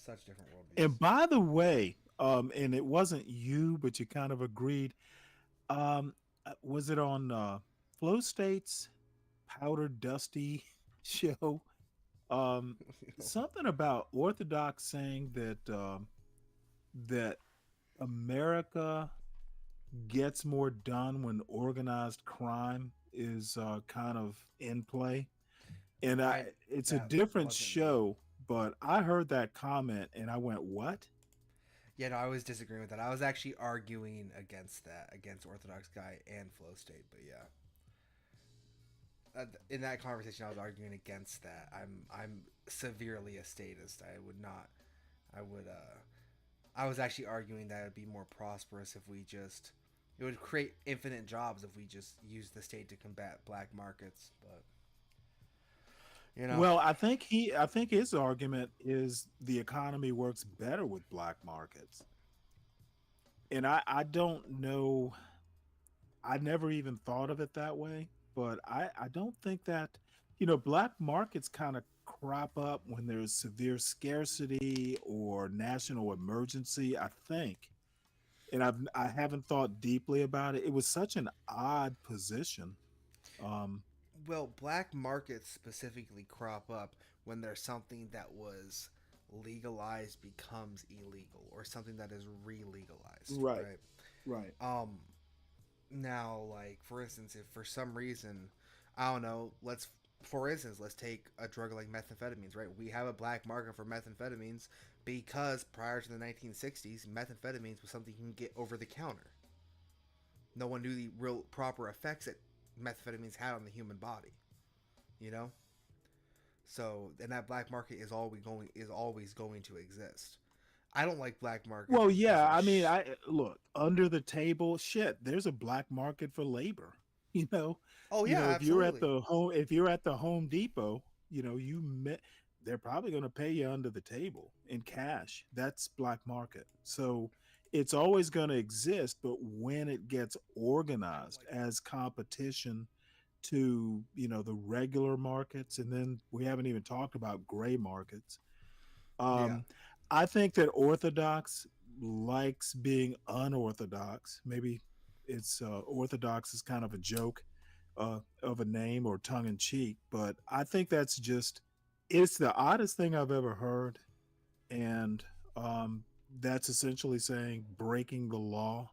such different worldviews. And by the way, and it wasn't you, but you kind of agreed. Um, was it on Flow State's Powder Dusty show? Something about Orthodox saying that that America gets more done when organized crime is kind of in play. And I it's a that different wasn't me. show, but I heard that comment and I went, "What?" Yeah, no, I was disagreeing with that. I was actually arguing against that, against Orthodox guy and Flow State. But yeah, in that conversation, I was arguing against that. I'm severely a statist. I would not. I would. I was actually arguing that it would be more prosperous if we just. It would create infinite jobs if we just use the state to combat black markets. But you know, Well, I think his argument is the economy works better with black markets. And I don't know, I never even thought of it that way, but I don't think that, black markets kind of crop up when there's severe scarcity or national emergency, I think. And I haven't thought deeply about it. It was such an odd position. Um, well, black markets specifically crop up when there's something that was legalized becomes illegal or something that is re-legalized, right, right? right. Um Now, like for instance, if for some reason, I don't know, let's for instance, let's take a drug like methamphetamines, right? We have a black market for methamphetamines because prior to the 1960s, methamphetamines was something you can get over the counter. No one knew the real proper effects that methamphetamines had on the human body, you know? So, and that black market is always going to exist. I don't like black markets Well, because yeah, I mean, I look, under the table shit, there's a black market for labor. You know, oh yeah, absolutely. If you're at the Home Depot, they're probably going to pay you under the table in cash. That's black market. So it's always going to exist, but when it gets organized as competition to, the regular markets, and then we haven't even talked about gray markets. Yeah. um, I think that Orthodox likes being unorthodox. Maybe it's Orthodox is kind of a joke of a name or tongue in cheek, but I think that's just it's the oddest thing I've ever heard, and that's essentially saying breaking the law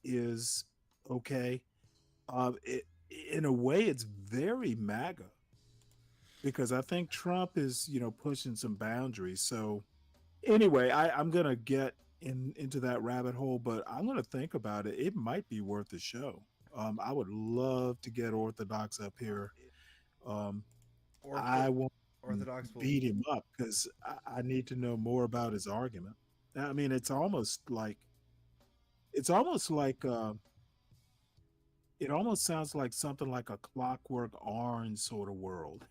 is okay. It, in a way, it's very MAGA because I think Trump is pushing some boundaries. So anyway, I'm gonna get into that rabbit hole, but I'm gonna think about it. It might be worth a show. I would love to get Orthodox up here. Um, Ortho I won't Orthodox will. beat him up because I need to know more about his argument. I mean, it's almost like it almost sounds like something like a Clockwork Orange sort of world.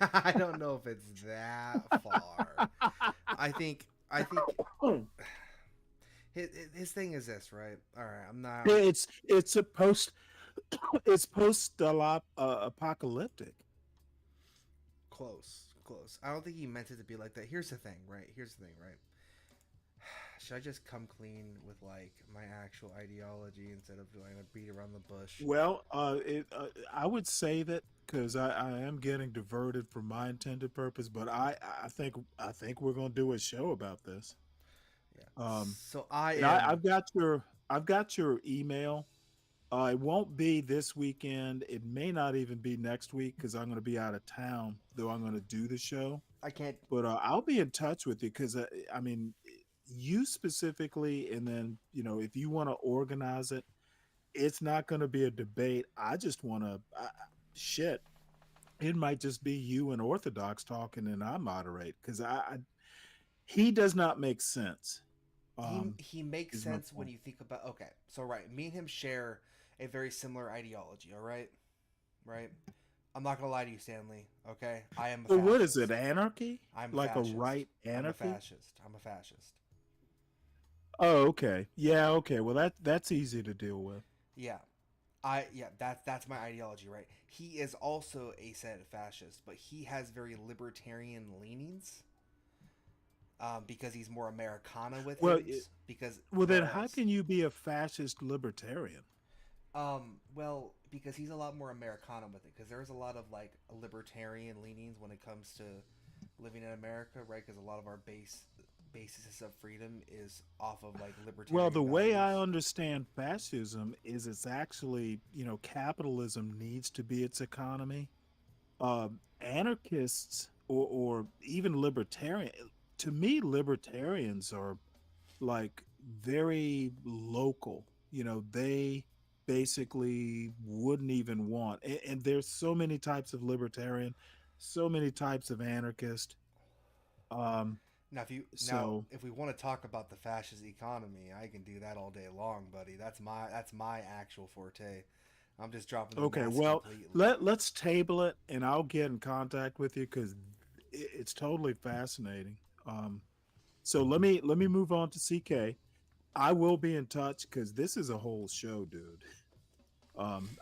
I don't know if it's that far. I think his thing is this, right? All right, I'm not It's a post it's post apocalyptic. close. I don't think he meant it to be like that. Here's the thing, right? Should I just come clean with like my actual ideology instead of trying to beat around the bush? Well, I would say that because I am getting diverted from my intended purpose, but I think we're gonna do a show about this. Yeah. Um, So I and am. I've got your email. It won't be this weekend. It may not even be next week because I'm going to be out of town. Though I'm going to do the show, I can't. but I'll be in touch with you because I mean, you specifically, and then if you want to organize it, it's not going to be a debate. I just want to shit. It might just be you and Orthodox talking, and I moderate because he does not make sense. He makes Is my sense when point. you think about. Okay, so right, me and him share a very similar ideology. All right, right. I'm not gonna lie to you, Stanley. Okay, I am a So what is it? fascist. Anarchy? I'm a Like a fascist. right anarchy? I'm a fascist. Oh, okay. Yeah, okay. Well, that's easy to deal with. Yeah, that's my ideology, right? He is also a said fascist, but he has very libertarian leanings. because he's more Americana with Well, his. Because well, then how whereas can you be a fascist libertarian? well, because he's a lot more Americana with it. Because there's a lot of like libertarian leanings when it comes to living in America, right? Because a lot of our basis of freedom is off of like Well, libertarian the way I values. understand fascism is it's actually, capitalism needs to be its economy. Anarchists or even libertarian, to me, libertarians are like very local. They basically wouldn't even want, and there's so many types of libertarian, so many types of anarchist. Um, Now so if we want to talk about the fascist economy, I can do that all day long, buddy. That's my actual forte. I'm just dropping the okay, mask well, completely. let's table it, and I'll get in contact with you because it's totally fascinating. Um, so let me move on to CK. I will be in touch because this is a whole show, dude.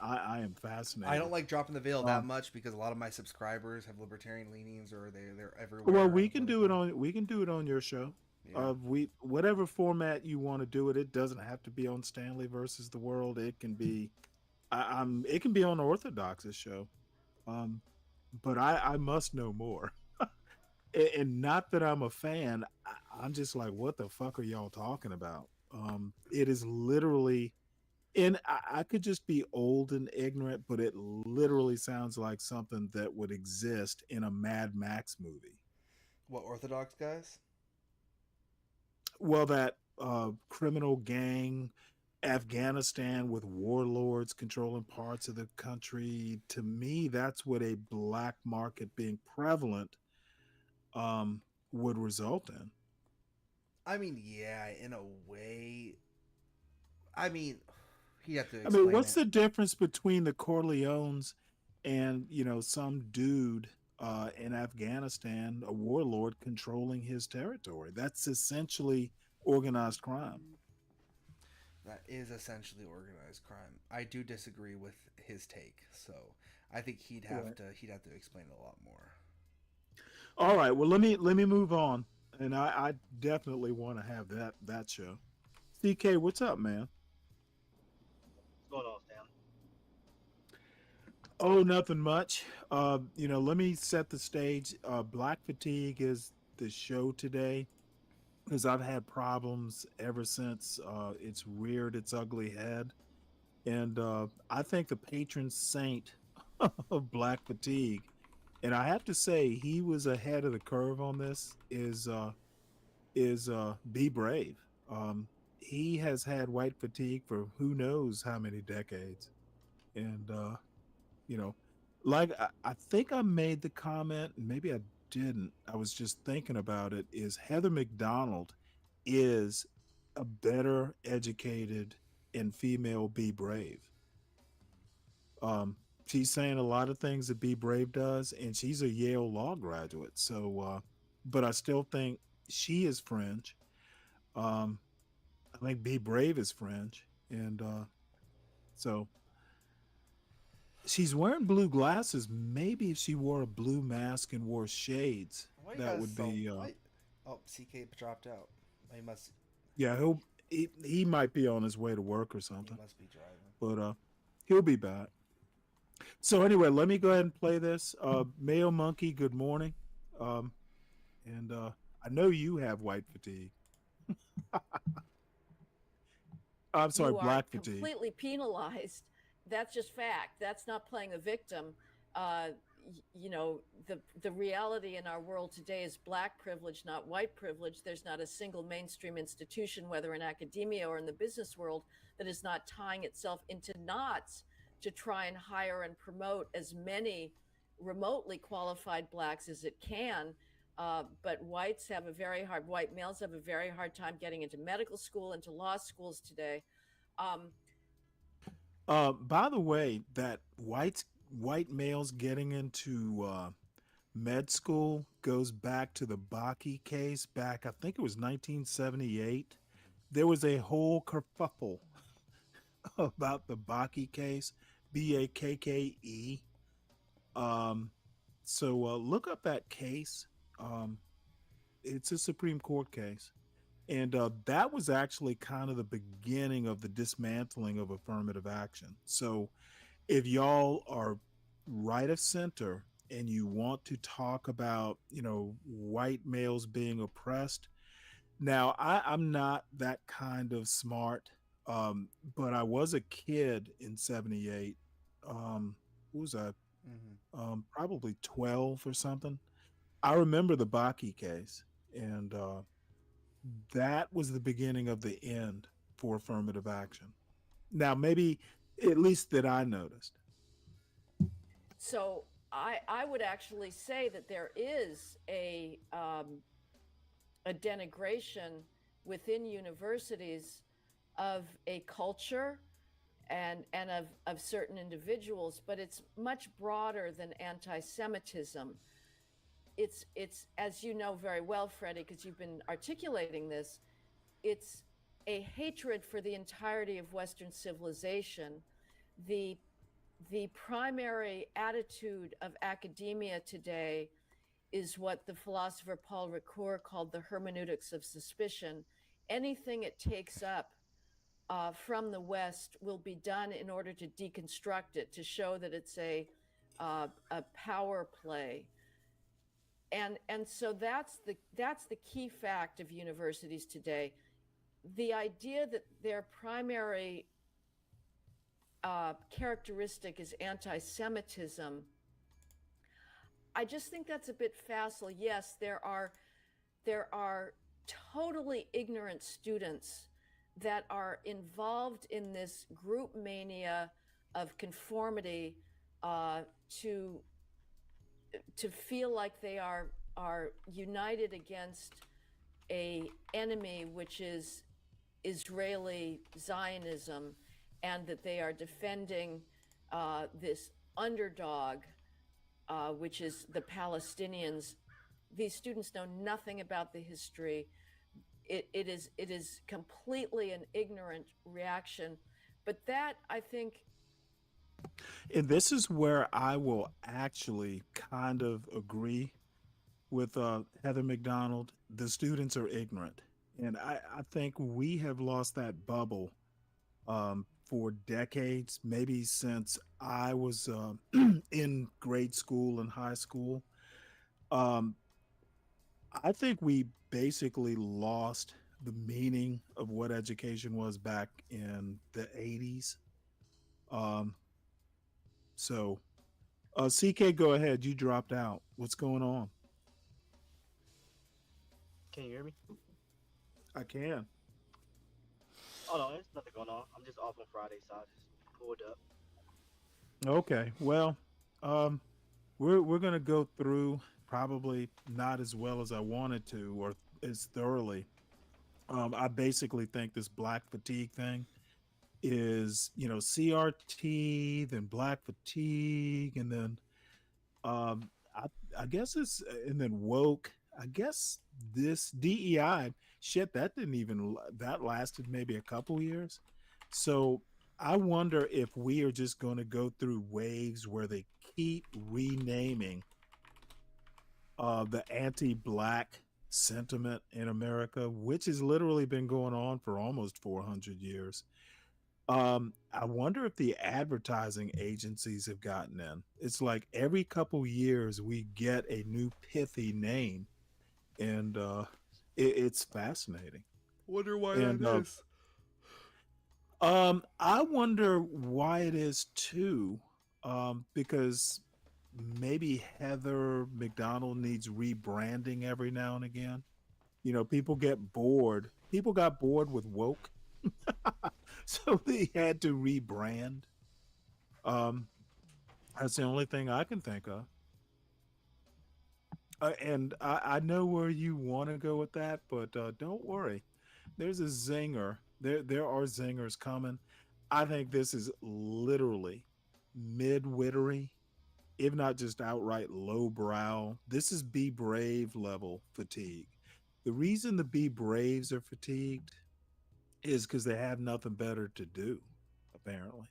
I am I don't fascinated. like dropping the veil that Um, much because a lot of my subscribers have libertarian leanings or they're well, everywhere we on can do it political. on we can do it on your show. Yeah. We whatever format you want to do it. It doesn't have to be on Stanley versus the World. It can be it can be on Orthodox's show. Um, but I must know more. And not that I'm a fan. I'm just like, what the fuck are y'all talking about? It is literally, and I could just be old and ignorant, but it literally sounds like something that would exist in a Mad Max movie. What Orthodox guys? Well, that criminal gang, Afghanistan with warlords controlling parts of the country. To me, that's what a black market being prevalent um, would result in. I mean, yeah, in a way. I mean, he'd have to I mean, explain what's it. the difference between the Corleones and some dude in Afghanistan, a warlord controlling his territory? That's essentially organized crime. That is essentially organized crime. I do disagree with his take, so I think Right. he'd have to explain it a lot more. All right. Well, let me move on, and I definitely want to have that show. CK, what's up, man? What's going on, Stan? Oh, nothing much. Let me set the stage. Black Fatigue is the show today because I've had problems ever since it's reared its ugly head. And I think the patron saint of Black Fatigue, and I have to say he was ahead of the curve on this, is Be Brave. He has had white fatigue for who knows how many decades, and you know, like I think I made the comment, maybe I didn't. I was just thinking about it. Is Heather McDonald is a better educated and female Be Brave. Um, she's saying a lot of things that Be Brave does, and she's a Yale law graduate. So, but I still think she is fringe. Um, I think Be Brave is fringe, and so she's wearing blue glasses. Maybe if she wore a blue mask and wore shades, Why you that guys would so be. why? Oh, CK dropped out. He must Yeah, he might be on his way to work or he something, must be driving. but he'll be back. So anyway, let me go ahead and play this. Mayo Monkey, good morning. Um, and I know you have white fatigue. I'm sorry, You are black fatigue. completely penalized. That's just fact. That's not playing a victim. Uh, the reality in our world today is black privilege, not white privilege. There's not a single mainstream institution, whether in academia or in the business world, that is not tying itself into knots to try and hire and promote as many remotely qualified blacks as it can. But white males have a very hard time getting into medical school, into law schools today. Um, By the way, that white males getting into med school goes back to the Baki case back, I think it was 1978. There was a whole kerfuffle about the Baki case, BAKKE. Um, so look up that case. Um, It's a Supreme Court case. And that was actually kind of the beginning of the dismantling of affirmative action. So if y'all are right of center and you want to talk about, white males being oppressed, now I'm not that kind of smart, but I was a kid in '78. What was I? Hmm. Probably 12 or something. I remember the Baki case, and that was the beginning of the end for affirmative action. Now, maybe at least that I noticed. So I would actually say that there is a denigration within universities of a culture and of certain individuals, but it's much broader than anti-Semitism. It's as you know very well, Freddie, because you've been articulating this. It's a hatred for the entirety of Western civilization. The the primary attitude of academia today is what the philosopher Paul Ricoeur called the hermeneutics of suspicion. Anything it takes up from the West will be done in order to deconstruct it, to show that it's a power play. And so that's the key fact of universities today. The idea that their primary characteristic is anti-Semitism, I just think that's a bit facile. Yes, there are totally ignorant students that are involved in this group mania of conformity, uh, to to feel like they are united against a enemy, which is Israeli Zionism, and that they are defending this underdog, which is the Palestinians. These students know nothing about the history. It is completely an ignorant reaction, but that I think And this is where I will actually kind of agree with Heather McDonald. The students are ignorant. And I think we have lost that bubble for decades, maybe since I was in grade school and high school. Um, I think we basically lost the meaning of what education was back in the 80s. Um, so, CK, go ahead. You dropped out. What's going on? Can you hear me? I can. Oh no, there's nothing going on. I'm just off on Friday, so I just pulled up. Okay. Well, um, we're gonna go through probably not as well as I wanted to or as thoroughly. I basically think this black fatigue thing is, CRT, then black fatigue, and then um, I, I guess it's and then woke. I guess this DEI shit that didn't even that lasted maybe a couple years. So I wonder if we are just going to go through waves where they keep renaming the anti-black sentiment in America, which has literally been going on for almost 400 years. I wonder if the advertising agencies have gotten in. It's like every couple years we get a new pithy name, and it's fascinating. Wonder why that And is. I wonder why it is too, because maybe Heather McDonald needs rebranding every now and again. People get bored. People got bored with woke, so they had to rebrand. Um, that's the only thing I can think of. And I know where you want to go with that, but don't worry. There's a zinger. There are zingers coming. I think this is literally mid-wittery, if not just outright lowbrow. This is be brave level fatigue. The reason the be braves are fatigued is because they have nothing better to do, apparently.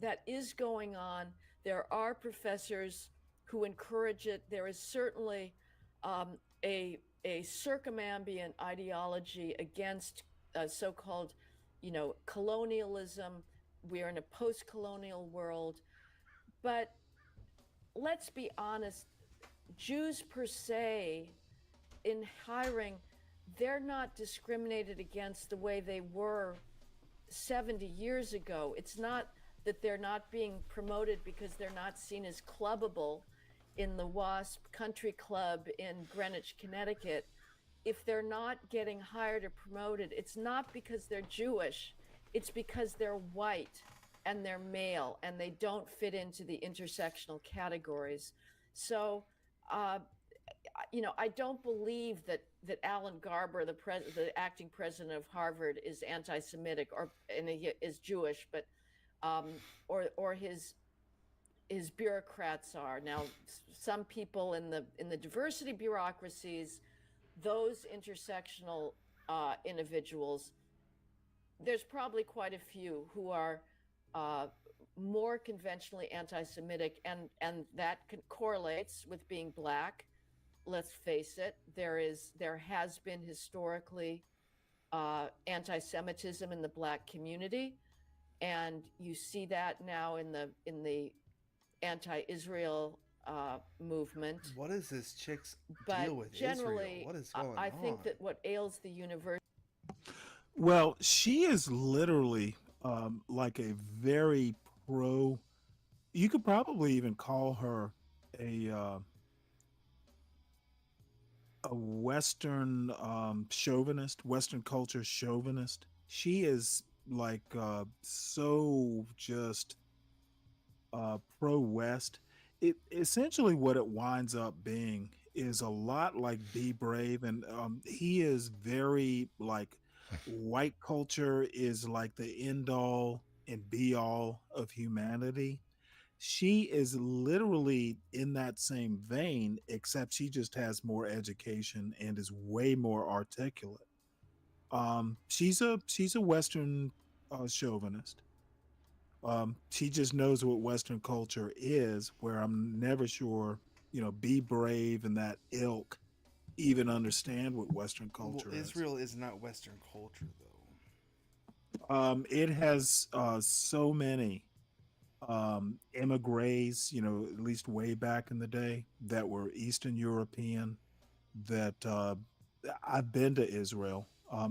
that is going on. There are professors who encourage it. There is certainly a circumambient ideology against so-called, colonialism. We're in a post-colonial world, but let's be honest, Jews per se, in hiring, they're not discriminated against the way they were 70 years ago. It's not that they're not being promoted because they're not seen as clubbable in the WASP Country Club in Greenwich, Connecticut. If they're not getting hired or promoted, it's not because they're Jewish, it's because they're white and they're male and they don't fit into the intersectional categories. So, uh, I don't believe that Alan Garber, the acting president of Harvard, is anti-Semitic and he is Jewish, but or his bureaucrats are. Now, some people in the diversity bureaucracies, those intersectional individuals, there's probably quite a few who are uh, more conventionally anti-Semitic, and that correlates with being black. Let's face it, there has been historically anti-Semitism in the black community, and you see that now in the anti-Israel movement. What is this chick's But deal with Israel? generally, What is going I on? think that what ails the university. Well, she is literally like a very pro. You could probably even call her a a Western chauvinist, Western culture chauvinist. She is like so just pro West. It essentially what it winds up being is a lot like Be Brave, and he is very like white culture is like the end all and be all of humanity. She is literally in that same vein, except she just has more education and is way more articulate. She's a Western chauvinist. She just knows what Western culture is, where I'm never sure, Be Brave and that ilk even understand what Western Well, culture is. Israel is not Western culture, though. It has so many emigres, at least way back in the day, that were Eastern European. That I've been to Israel.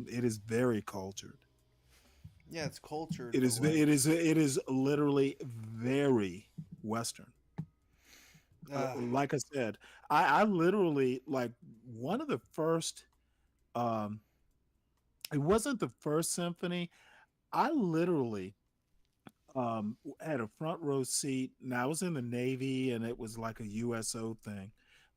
It is very cultured. Yeah, it's cultured, It but is. like, It is literally very Western. uh, Like I said, I literally like one of the first. Um, it wasn't the first symphony. I literally had a front row seat. Now I was in the Navy, and it was like a USO thing,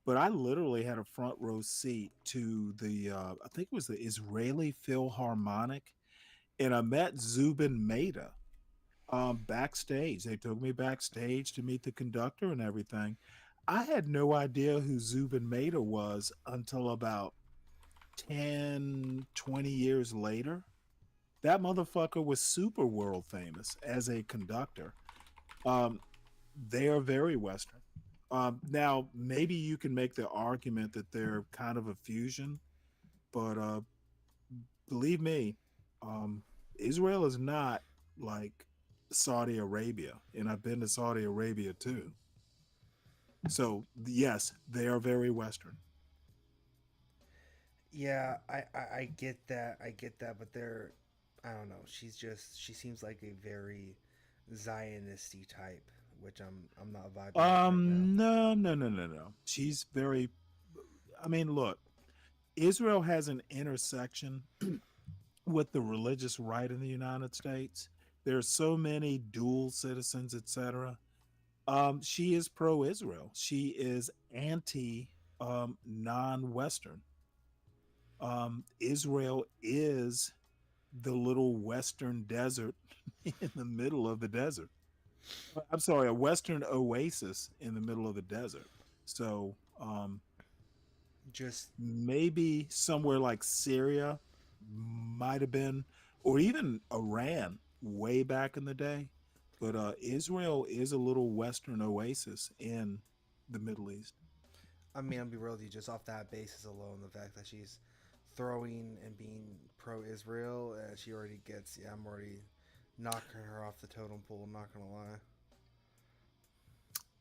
but I literally had a front row seat to the. I think it was the Israeli Philharmonic, and I met Zubin Mehta backstage. They took me backstage to meet the conductor and everything. I had no idea who Zubin Mehta was until about 10, 20 years later. That motherfucker was super world famous as a conductor. Um, they are very Western. Now, maybe you can make the argument that they're kind of a fusion, but believe me, um, Israel is not like Saudi Arabia, and I've been to Saudi Arabia too. So yes, they are very Western. yeah, I get that, but they're, I don't know. She seems like a very Zionisty type, which I'm not vibing with right now. No, no, no, no, no. She's very. I mean, look, Israel has an intersection with the religious right in the United States. There's so many dual citizens, etc. She is pro-Israel. She is anti non-Western. Israel is the little Western desert in the middle of the desert. I'm sorry, a Western oasis in the middle of the desert. So Just maybe somewhere like Syria might have been, or even Iran way back in the day. But Israel is a little Western oasis in the Middle East. I mean, I'll be real with you, just off that basis alone, the fact that she's throwing and being pro-Israel, she already gets. Yeah, I'm already knocking her off the totem pole. I'm not gonna lie.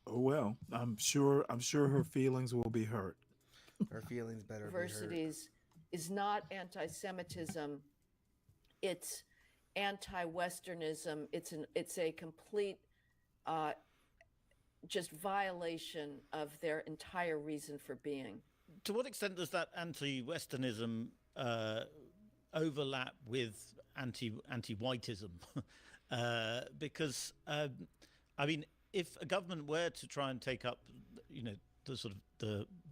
Oh well, I'm sure her feelings will be hurt. Her feelings better be hurt. Universities is not anti-Semitism. It's anti-Westernism. It's a complete uh, just violation of their entire reason for being. To what extent does that anti-Westernism uh, overlap with anti-whiteism? Because I mean, if a government were to try and take up, the sort of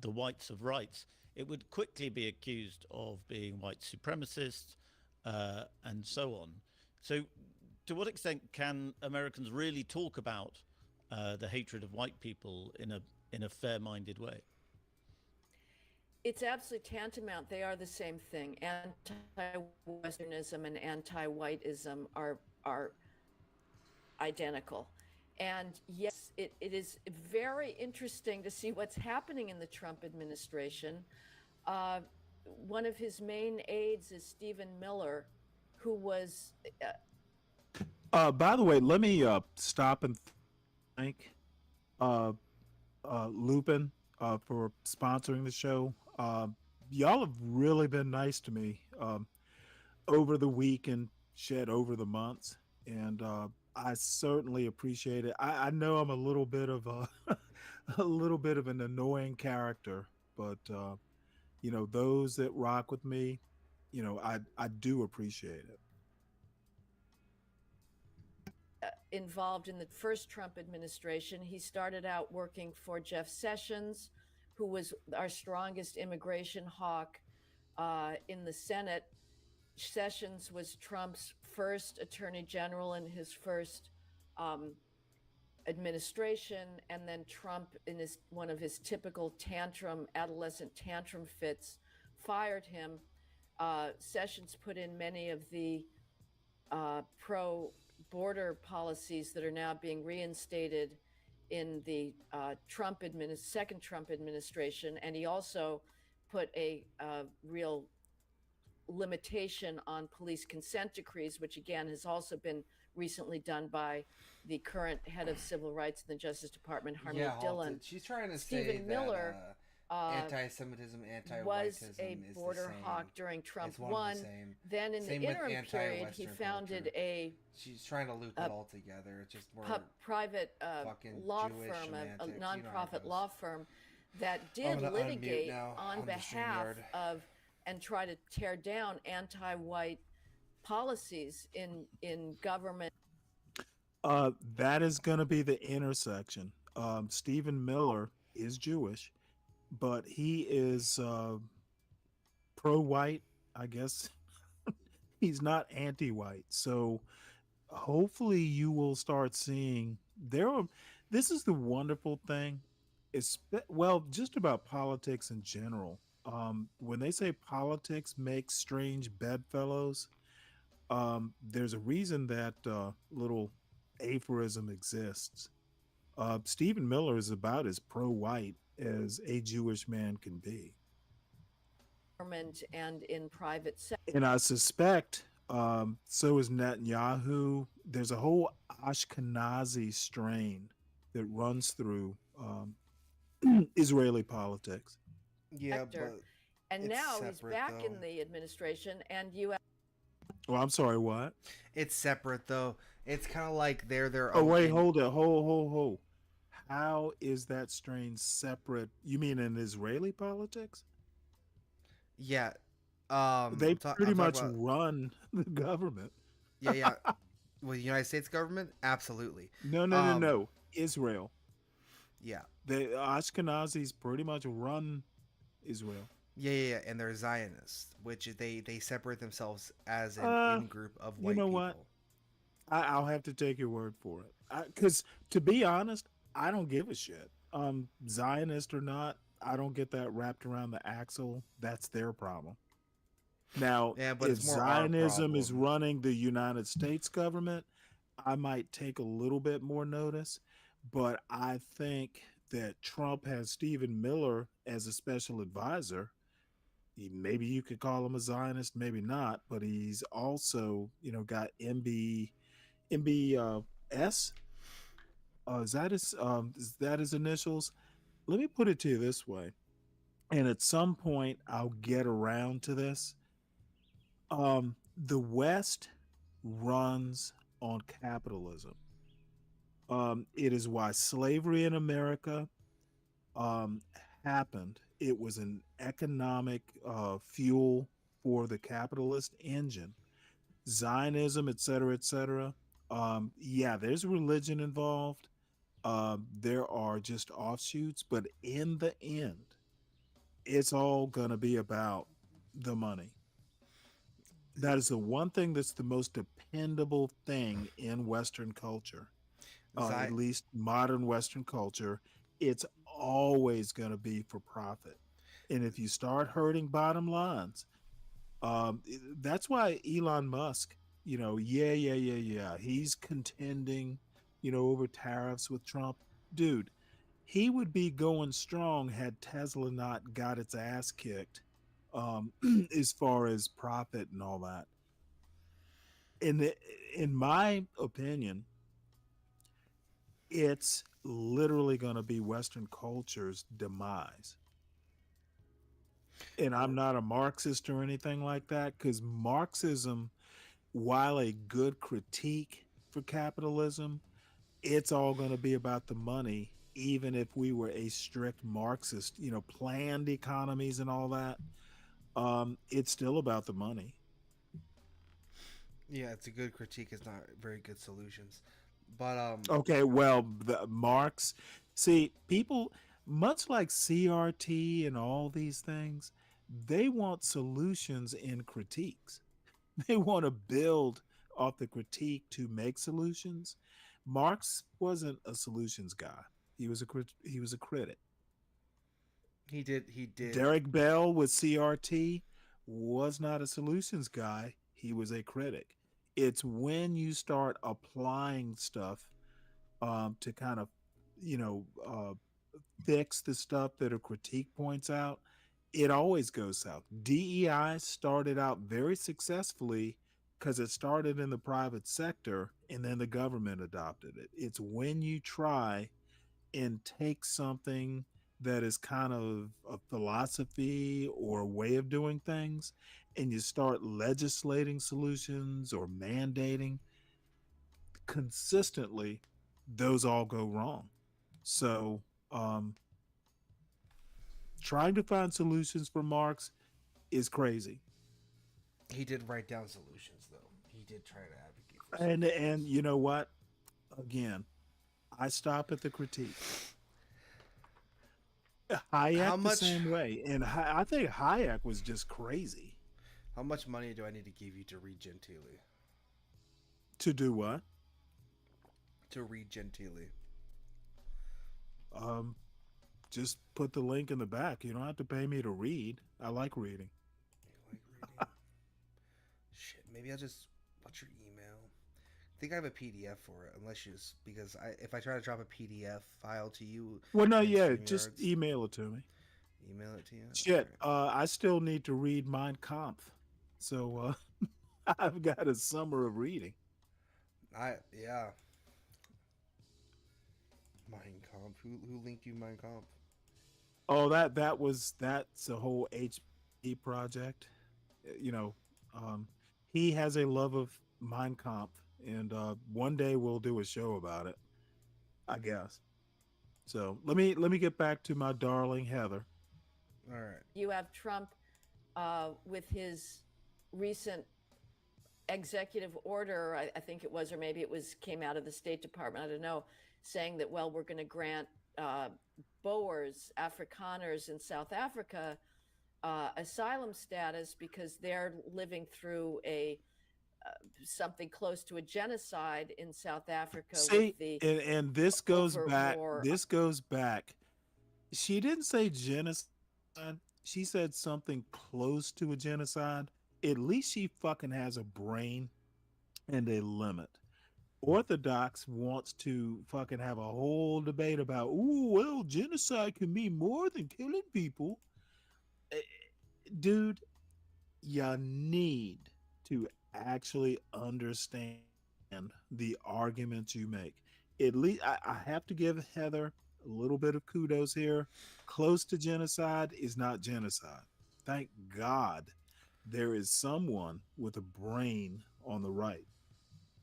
the whites of rights, it would quickly be accused of being white supremacist and so on. So, to what extent can Americans really talk about the hatred of white people in a fair-minded way? It's absolutely tantamount. They are the same thing. Anti-Westernism and anti-whiteism are identical. And yes, it is very interesting to see what's happening in the Trump administration. Uh, One of his main aides is Stephen Miller, who was By the way, let me stop and thank uh, Lupin for sponsoring the show. Y'all have really been nice to me over the week and shed over the months, and I certainly appreciate it. I know I'm a little bit of a a little bit of an annoying character, but those that rock with me, I do appreciate it. involved in the first Trump administration. He started out working for Jeff Sessions, who was our strongest immigration hawk in the Senate. Sessions was Trump's first attorney general in his first um, administration, and then Trump, in one of his typical adolescent tantrum fits, fired him. Sessions put in many of the pro border policies that are now being reinstated in the second Trump administration, and he also put a real limitation on police consent decrees, which again has also been recently done by the current head of civil rights in the Justice Department, Yeah, Harmeet Dillon. she's trying to say Stephen Miller that anti-Semitism, was anti-whiteism a is border the same. hawk during Trump It's one of the 1. same. Then in Same the with interim period, he anti-Western founded culture. She's trying to loop it all together. It's just more private fucking law Jewish firm, a semantics. You know how it nonprofit goes. law firm that I'm did gonna unmute litigate now on on the behalf StreamYard. of and try to tear down anti-white policies in government. That is going to be the intersection. Stephen Miller is Jewish, but he is pro-white, I guess. He's not anti-white. So hopefully you will start seeing there are this is the wonderful thing. It's well, just about politics in general. When they say politics makes strange bedfellows, there's a reason that little aphorism exists. Stephen Miller is about as pro-white as a Jewish man can be, Government and in private sector. and I suspect so is Netanyahu. There's a whole Ashkenazi strain that runs through Israeli politics. Yeah, but And it's now he's separate, back in though. the administration, and you Well, I'm sorry, what? it's separate though. It's kind of like they're their Oh own. wait, hold it, hold. How is that strain separate? You mean in Israeli politics? Yeah. They pretty I'm much talking about. run the government. Yeah, yeah. Well, the United States government, absolutely. No. Israel. Yeah. The Ashkenazis pretty much run Israel. Yeah, and they're Zionists, which they separate themselves as an Uh, in group of you white know people. what? I'll have to take your word for it. Because to be honest, I don't give a shit. Zionist or not, I don't get that wrapped around the axle. That's their problem. Now, Yeah, but if it's more our Zionism is problem. running the United States government, I might take a little bit more notice. But I think that Trump has Stephen Miller as a special advisor. Maybe you could call him a Zionist, maybe not, but he's also, got MBS. Is that his initials? Let me put it to you this way, and at some point I'll get around to this. The West runs on capitalism. It is why slavery in America um, happened. It was an economic fuel for the capitalist engine. Zionism, et cetera, et cetera. Yeah, there's religion involved. There are just offshoots, but in the end, it's all going to be about the money. That is the one thing that's the most dependable thing in Western culture, at Zi- least modern Western culture. It's always going to be for profit. And if you start hurting bottom lines, that's why Elon Musk, he's contending, over tariffs with Trump. Dude, he would be going strong had Tesla not got its ass kicked, um, as far as profit and all that. In the, in my opinion, it's literally going to be Western culture's demise. And I'm not a Marxist or anything like that, because Marxism, while a good critique for capitalism, it's all going to be about the money. Even if we were a strict Marxist, planned economies and all that, it's still about the money. yeah, it's a good critique. It's not very good solutions. But Okay, well, the Marx, see, people, much like CRT and all these things, they want solutions in critiques. They want to build off the critique to make solutions. Marx wasn't a solutions guy. He was a critic. he did. Derek Bell with CRT was not a solutions guy. He was a critic. It's when you start applying stuff to kind of, you know, uh, fix the stuff that a critique points out, it always goes south. DEI started out very successfully because it started in the private sector and then the government adopted it. It's when you try and take something that is kind of a philosophy or a way of doing things and you start legislating solutions or mandating consistently, those all go wrong. So, um, trying to find solutions for Marx is crazy. He did write down solutions, though. He did try to advocate for And solutions. you know what? Again, I stop at the critique. How Hayek the much? same way, and I think Hayek was just crazy How much money do I need to give you to read Gentili? to do what? To read Gentili. Um, just put the link in the back. You don't have to pay me to read. I like reading. You like reading? Shit. Maybe I'll just. What's your email? I think I have a PDF for it. Unless you just because if I try to drop a PDF file to you Well, no, in yeah, just Streamyards, email it to me. email it to you. All Shit, I still need to read Mein Kampf, so I've got a summer of reading. right. Yeah. Mein Kampf. Who linked you Mein Kampf? Oh, that's a whole HP project. You know, um, he has a love of Mein Kampf, and one day we'll do a show about it. I guess. So let me get back to my darling Heather. All right. You have Trump with his recent executive order, I think it was, or maybe it was came out of the State Department, I don't know, saying that, well, we're going to grant uh, Boers, Afrikaners in South Africa asylum status because they're living through a something close to a genocide in South Africa with See, the and this goes over back. war. This goes back. She didn't say genocide. She said something close to a genocide. At least she fucking has a brain and a limit. Orthodox wants to fucking have a whole debate about, ooh, well, genocide can mean more than killing people. Eh, Dude, you need to actually understand the arguments you make. At least I have to give Heather a little bit of kudos here. Close to genocide is not genocide. Thank God there is someone with a brain on the right.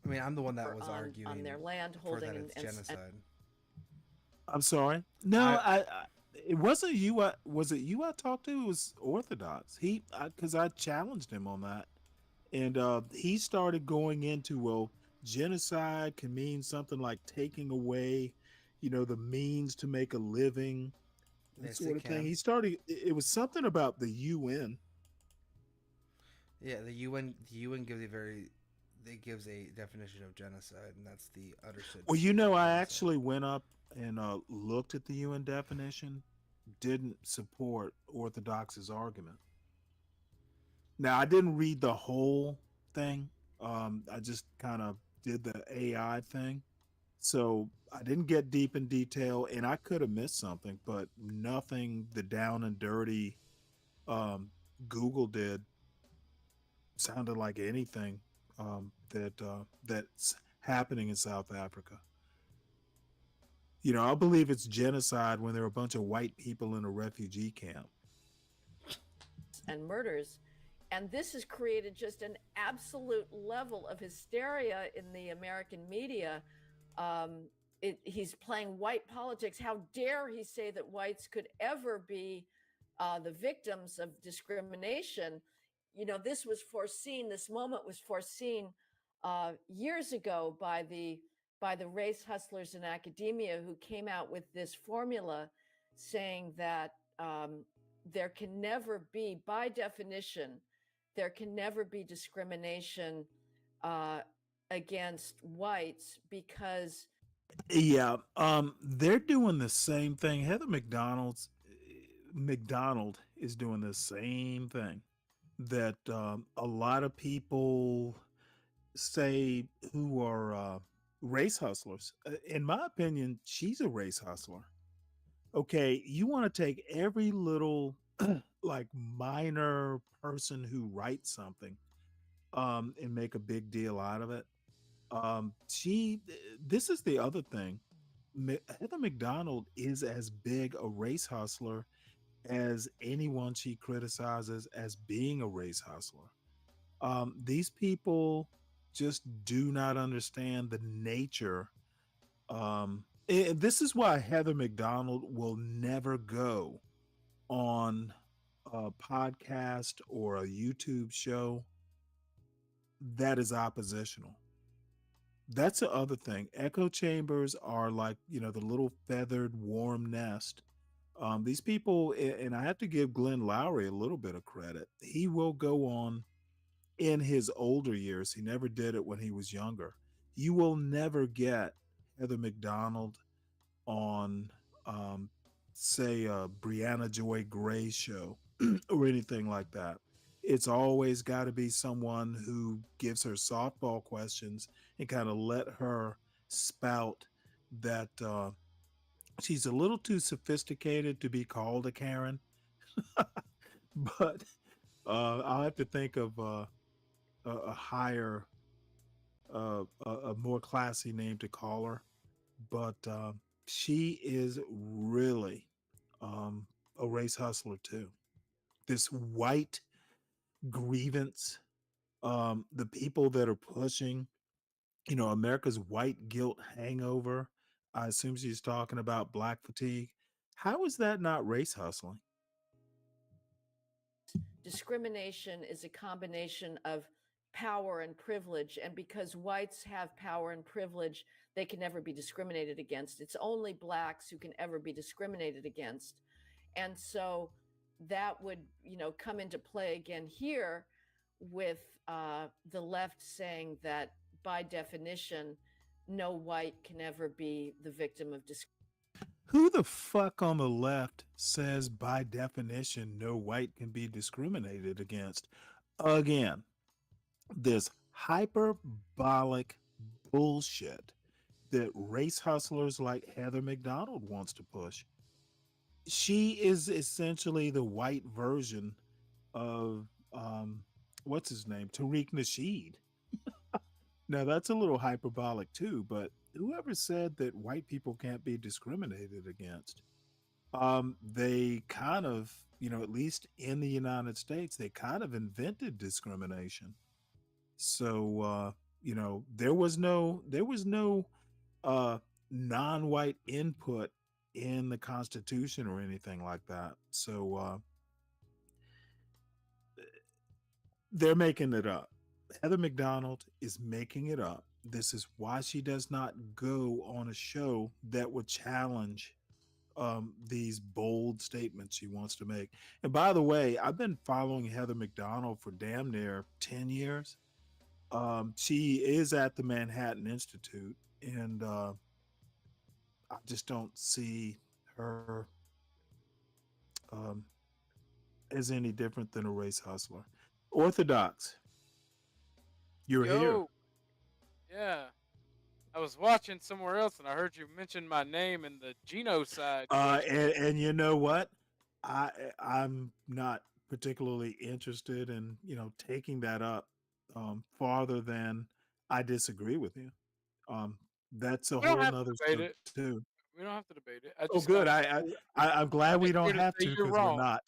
I mean, I'm the one that was on their arguing land for that holding it's and genocide. I'm sorry. No, I it wasn't you. Was it you I talked to? It was Orthodox. Because I challenged him on that, and he started going into, well, genocide can mean something like taking away, the means to make a living, that Yes, sort it of thing. can. He started. It was something about the UN. Yeah, the UN gives a very it gives a definition of genocide, and that's the understood Well, definition of I genocide. actually went up and looked at the UN definition. Didn't support Orthodox's argument. Now, I didn't read the whole thing. I just kind of did the AI thing. So I didn't get deep in detail, and I could have missed something, but nothing the down and dirty um, Google did sounded like anything that's happening in South Africa. I believe it's genocide when there are a bunch of white people in a refugee camp. and murders. And this has created just an absolute level of hysteria in the American media. Um, he's playing white politics. How dare he say that whites could ever be the victims of discrimination? This was foreseen. This moment was foreseen years ago by the race hustlers in academia who came out with this formula saying that there can never be, by definition, there can never be discrimination uh, against whites because Yeah, they're doing the same thing. Heather McDonald is doing the same thing that a lot of people say who are race hustlers. In my opinion, she's a race hustler. Okay, you want to take every little like minor person who writes something and make a big deal out of it. She This is the other thing. Heather McDonald is as big a race hustler as anyone she criticizes as being a race hustler. These people just do not understand the nature. This is why Heather McDonald will never go on a podcast or a YouTube show that is oppositional. That's the other thing. Echo chambers are like, the little feathered warm nest. These people, and I have to give Glenn Lowry a little bit of credit. He will go on in his older years. He never did it when he was younger. You will never get Heather McDonald on, um, say, Brianna Joy Gray's show or anything like that. It's always got to be someone who gives her softball questions and kind of let her spout that she's a little too sophisticated to be called a Karen. But I'll have to think of a higher, a more classy name to call her. But she is really a race hustler too. This white grievance, the people that are pushing, America's white guilt hangover. I assume she's talking about black fatigue. How is that not race hustling? discrimination is a combination of power and privilege. And because whites have power and privilege, they can never be discriminated against. It's only blacks who can ever be discriminated against. And so that would, come into play again here with the left saying that by definition, no white can ever be the victim of discrimination. Who the fuck on the left says by definition no white can be discriminated against? Again, this hyperbolic bullshit that race hustlers like Heather McDonald wants to push. She is essentially the white version of what's his name, Tariq Nasheed. Now that's a little hyperbolic too, but whoever said that white people can't be discriminated against? They kind of, at least in the United States, they kind of invented discrimination. So there was no uh non-white input in the Constitution or anything like that. So they're making it up. Heather McDonald is making it up. This is why she does not go on a show that would challenge these bold statements she wants to make. And by the way, I've been following Heather McDonald for damn near 10 years. She is at the Manhattan Institute, and I just don't see her um, as any different than a race hustler. Orthodox, you're here. Yo, yeah. I was watching somewhere else and I heard you mention my name in the genocide question. And you know what? I I'm not particularly interested in taking that up farther than I disagree with you. Um, that's a We don't whole have to nother debate subject it. too. We don't have to debate it. I Oh, just good. I'm I'm glad I'm we just don't here to have say to you're because we're wrong. not.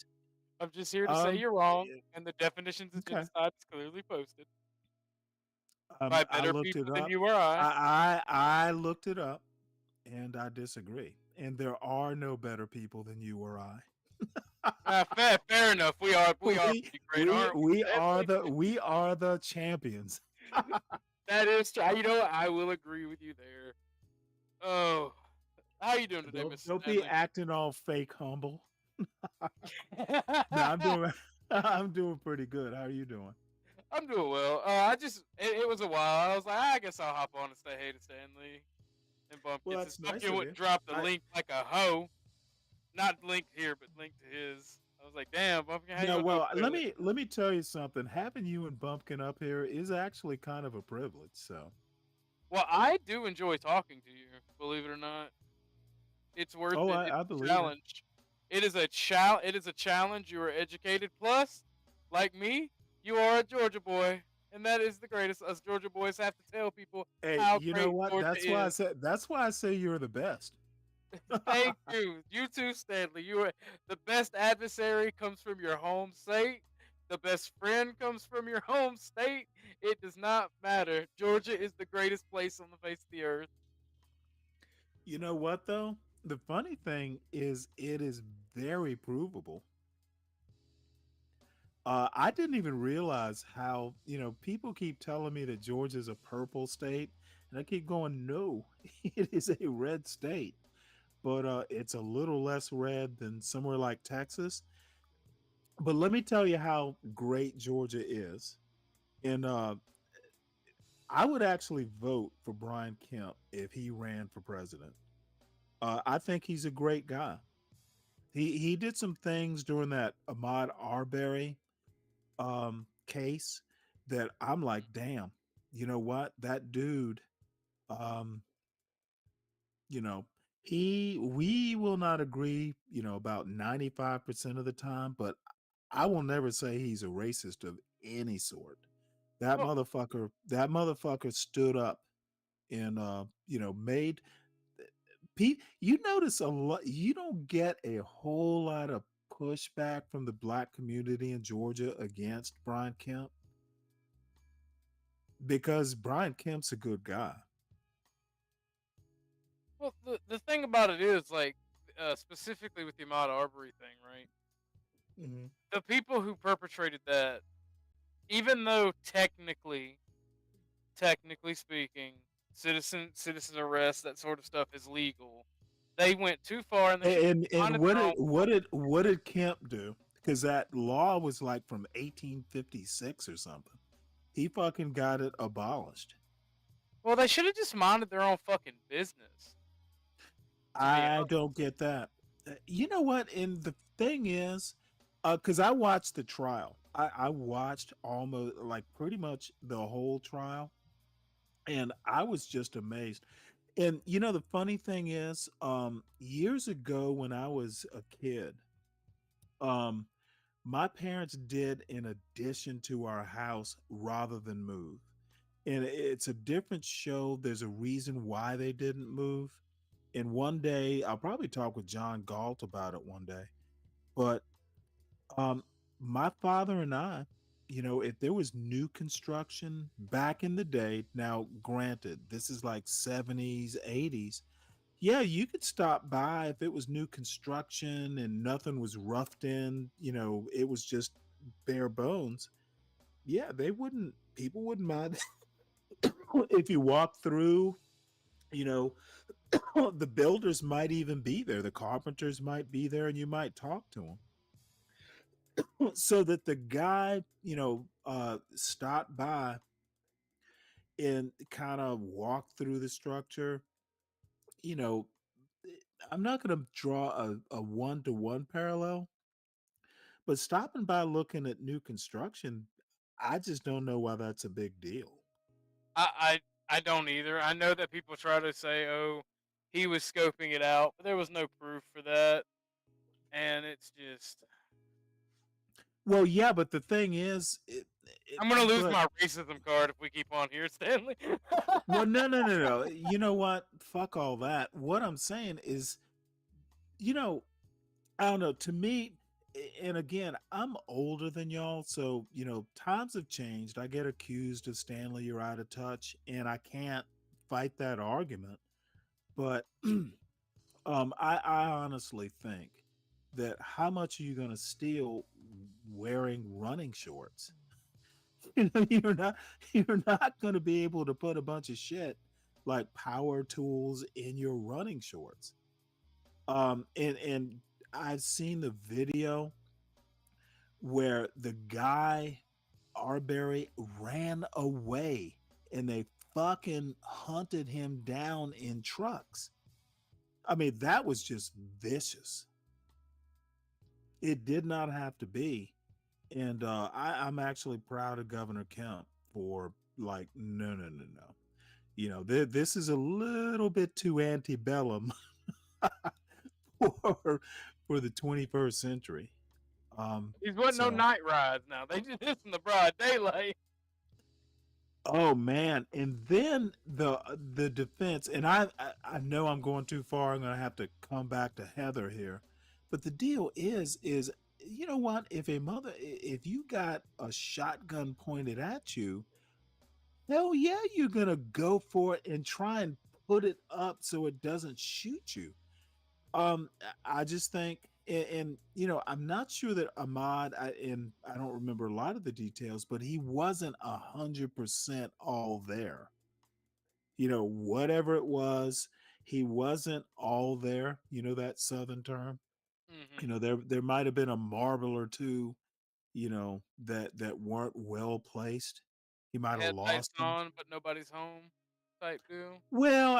I'm just here to say Um, you're wrong, eh, and the definitions of okay. genocide is clearly posted by I better looked it people than up. you or I. I looked it up, and I disagree. And there are no better people than you or I. Fair enough. We are we pretty great, aren't we? Sadly, we are the champions. that is true. You know what? I will agree with you there. Oh, how you doing today, Miss Don't be Stanley? acting all fake humble. No, I'm doing I'm doing pretty good. How are you doing? I'm doing well. It was a while. I was like, I guess I'll hop on and say hey to Stanley and Well, Bumpkin since that's nice Bumpkin of wouldn't you. drop the I link like a hoe. Not linked here, but linked to his. I was like, damn, Bumpkin, how you Now, gonna do well, it? let me tell you something. Having you and Bumpkin up here is actually kind of a privilege. So, Well, I do enjoy talking to you, believe it or not. It's worth oh, it. It's I a believe it. challenge. It is a challenge. You are educated. Plus, like me, you are a Georgia boy. And that is the greatest. Us Georgia boys have to tell people Hey, how you know great what? Georgia is. That's why I say you're the best. Thank you. You too, Stanley. You are the best adversary comes from your home state. The best friend comes from your home state. It does not matter. Georgia is the greatest place on the face of the earth. You know what though? The funny thing is it is very provable. I didn't even realize how, people keep telling me that Georgia's a purple state, and I keep going, no, it is a red state, but it's a little less red than somewhere like Texas. But let me tell you how great Georgia is. And I would actually vote for Brian Kemp if he ran for president. I think he's a great guy. He did some things during that Ahmaud Arbery case that I'm like, damn, you know what? That dude, um, you know, we will not agree, about 95% of the time, but I will never say he's a racist of any sort. Well, That motherfucker stood up and made Pete, you notice a lot. You don't get a whole lot of pushback from the black community in Georgia against Brian Kemp because Brian Kemp's a good guy. the thing about it is like specifically with the Ahmaud Arbery thing, right? Hmm. The people who perpetrated that, even though technically speaking, citizen arrest, that sort of stuff is legal. They went too far and they should be And minded their own business. what did Kemp do? Because that law was like from 1856 or something. He fucking got it abolished. Well, they should have just minded their own fucking business. To be I don't get that. You know what? And the thing is, because I watched the trial. I watched almost like pretty much the whole trial. And I was just amazed. And the funny thing is, years ago when I was a kid, um, my parents did an addition to our house rather than move. And it's a different show. There's a reason why they didn't move. And one day, I'll probably talk with John Galt about it one day. But um, my father and I, if there was new construction back in the day, now granted, this is like 70s, 80s. Yeah, you could stop by if it was new construction and nothing was roughed in, it was just bare bones. Yeah, people wouldn't mind if you walk through, you know, the builders might even be there, the carpenters might be there, and you might talk to them. So that the guy, stopped by and kind of walked through the structure, you know, I'm not going to draw a one-to-one parallel, but stopping by looking at new construction, I just don't know why that's a big deal. I don't either. I know that people try to say, "Oh, he was scoping it out," but there was no proof for that, and it's just Well, yeah, but the thing is, I'm gonna lose but my racism card if we keep on here, Stanley. well, no, no, no, no. You know what? Fuck all that. What I'm saying is, you know, I don't know. To me, and again, I'm older than y'all, so times have changed. I get accused of Stanley, you're out of touch, and I can't fight that argument. But I honestly think that how much are you going to steal wearing running shorts? You're not going to be able to put a bunch of shit like power tools in your running shorts. And I've seen the video where the guy Arbery ran away and they fucking hunted him down in trucks. I mean, that was just vicious. It did not have to be. And I'm actually proud of Governor Kemp for like, no, no, no, no. This is a little bit too antebellum for the 21st century. These wasn't no So, night rides. Now they did this in the broad daylight. oh man, and then the defense, and I know I'm going too far. I'm going to have to come back to Heather here, but the deal is you know what? If you got a shotgun pointed at you, hell yeah, you're gonna go for it and try and put it up so it doesn't shoot you. I just think, and I'm not sure that Ahmad, and I don't remember a lot of the details, but he wasn't 100% all there. Whatever it was, he wasn't all there. You know that Southern term. Hmm. There might have been a marble or two, that weren't well placed. He might have Headlights lost them. on, but nobody's home, type deal. Well,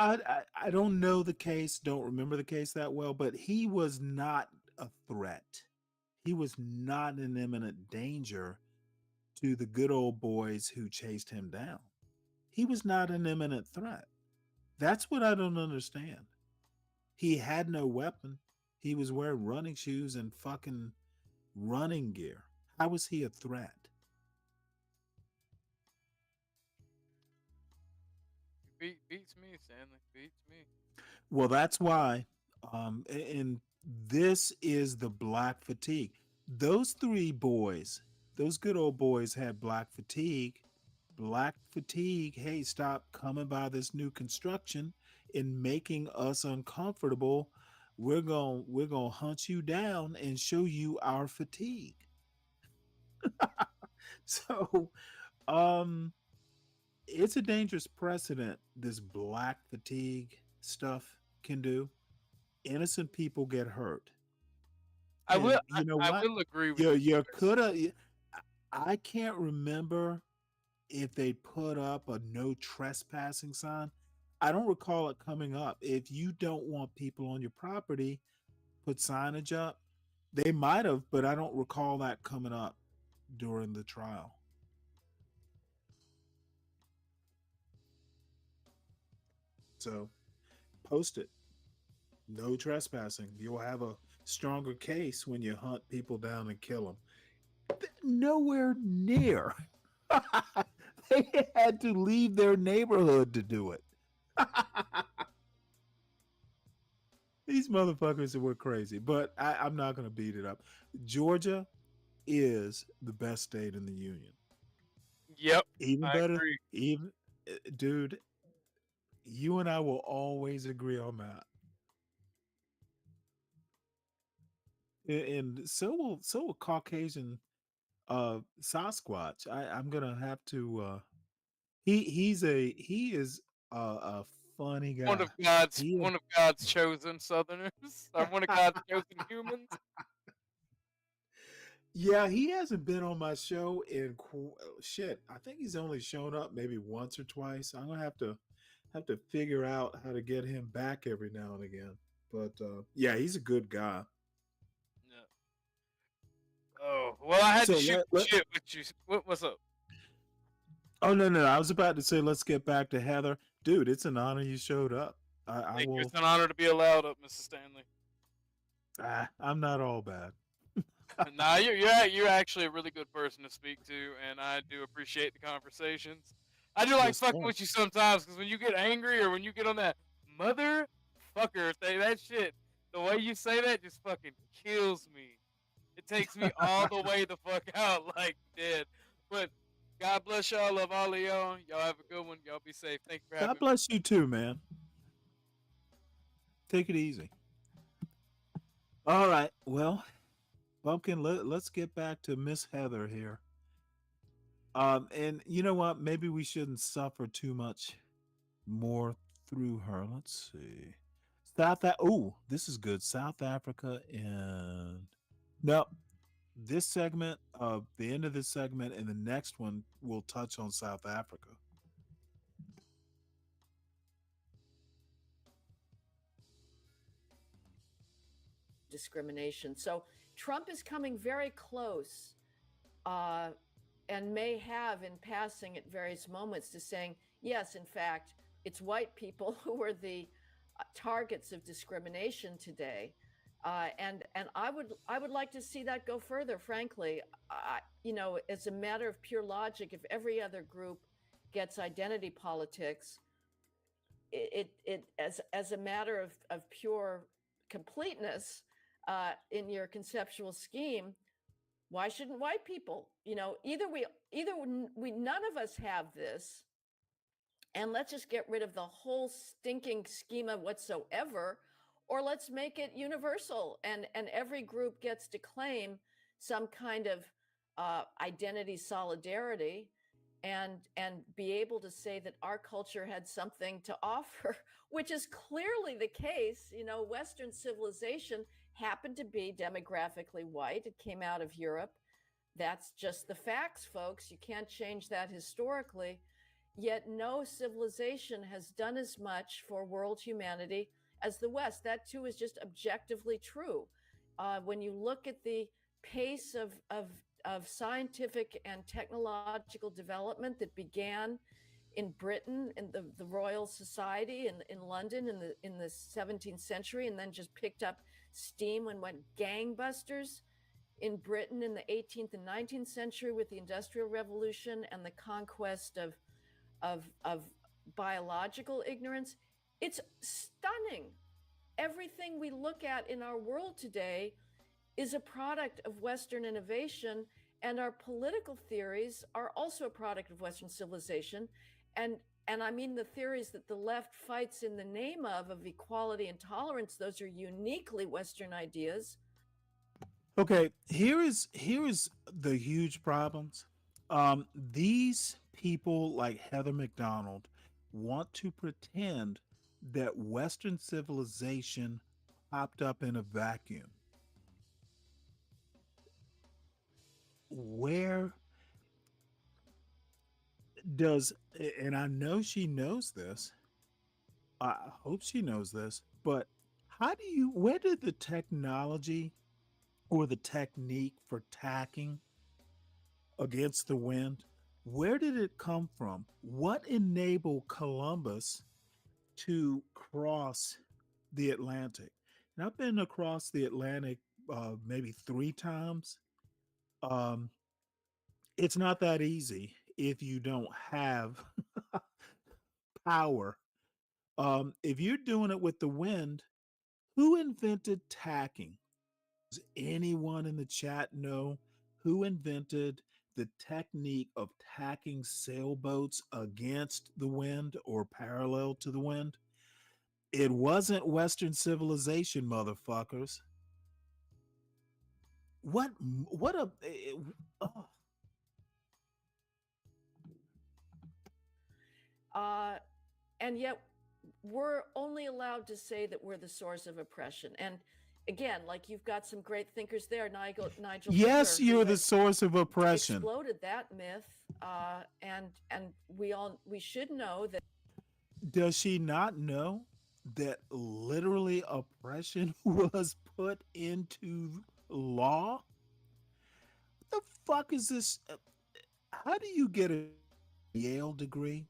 I don't know the case, don't remember the case that well, but he was not a threat. He was not an imminent danger to the good old boys who chased him down. He was not an imminent threat. That's what I don't understand. He had no weapon. He was wearing running shoes and fucking running gear. How was he a threat? Beats me, Stanley. Beats me. Well, that's why. And this is the black fatigue. Those three boys, those good old boys had black fatigue. Black fatigue, hey, stop coming by this new construction and making us uncomfortable. We're gonna hunt you down and show you our fatigue. So um it's a dangerous precedent this black fatigue stuff can do. Innocent people get hurt. I will. And you know I what? will agree with you You there. could have. I can't remember if they put up a no trespassing sign. I don't recall it coming up. If you don't want people on your property, put signage up. They might have, but I don't recall that coming up during the trial. So post it. No trespassing. You'll have a stronger case when you hunt people down and kill them. Nowhere near. They had to leave their neighborhood to do it. These motherfuckers were crazy, but I'm not going to beat it up. Georgia is the best state in the union. Yep, Even I better, agree. even dude, you and I will always agree on that. And so will Caucasian Sasquatch. I'm gonna have to. He is a funny One guy. of God's He one of God's chosen Southerners, or one of God's chosen humans. Yeah, he hasn't been on my show in shit. I think he's only shown up maybe once or twice. I'm gonna have to figure out how to get him back every now and again. But yeah, he's a good guy. Yeah. Oh well, I had to So shoot the shit with you. What's up? oh no, I was about to say let's get back to Heather, dude. It's an honor you showed up. I Thank you. will. It's an honor to be allowed up, Mrs. Stanley. I'm not all bad. Nah, you're actually a really good person to speak to, and I do appreciate the conversations. I do like fucking Respect. with you sometimes, because when you get angry or when you get on that motherfucker thing, that shit, the way you say that just fucking kills me. It takes me all the way the fuck out, like dead. But God bless y'all. Love all of y'all. Y'all have a good one. Y'all be safe. Thank you for God having me. bless you too, man. Take it easy. All right. Well, Bumpkin, let's get back to Miss Heather here. And you know what? Maybe we shouldn't suffer too much more through her. Let's see. Oh, this is good. South Africa and no, this segment, the end of this segment and the next one will touch on South Africa. Discrimination. So Trump is coming very close, uh, and may have in passing at various moments to saying, yes, in fact, it's white people who are the targets of discrimination today. And I would like to see that go further. Frankly, as a matter of pure logic, if every other group gets identity politics, it as a matter of pure completeness in your conceptual scheme, why shouldn't white people? Either we none of us have this, and let's just get rid of the whole stinking schema whatsoever, or let's make it universal, and every group gets to claim some kind of identity solidarity, and be able to say that our culture had something to offer, which is clearly the case. Western civilization happened to be demographically white. It came out of Europe. That's just the facts, folks. You can't change that historically. Yet no civilization has done as much for world humanity as the West. That too is just objectively true. When you look at the pace of scientific and technological development that began in Britain, in the Royal Society in London in the 17th century, and then just picked up steam and went gangbusters in Britain in the 18th and 19th century with the Industrial Revolution and the conquest of biological ignorance. It's stunning. Everything we look at in our world today is a product of Western innovation, and our political theories are also a product of Western civilization. And I mean the theories that the left fights in the name of equality and tolerance, those are uniquely Western ideas. Okay, here is the huge problems. These people like Heather McDonald want to pretend that Western civilization popped up in a vacuum. Where does, and I know she knows this, I hope she knows this, but where did the technology or the technique for tacking against the wind, where did it come from? What enabled Columbus to cross the Atlantic. And I've been across the Atlantic maybe 3 times. Um, it's not that easy if you don't have power. If you're doing it with the wind, who invented tacking? Does anyone in the chat know who invented the technique of tacking sailboats against the wind or parallel to the wind? It wasn't Western civilization, motherfuckers. What? What a? Oh. Uh, and yet we're only allowed to say that we're the source of oppression. And again, like you've got some great thinkers there, Nigel Yes, Finger, who you're the has source of oppression. exploded that myth. And we should know that. Does she not know that literally oppression was put into law? What the fuck is this? How do you get a Yale degree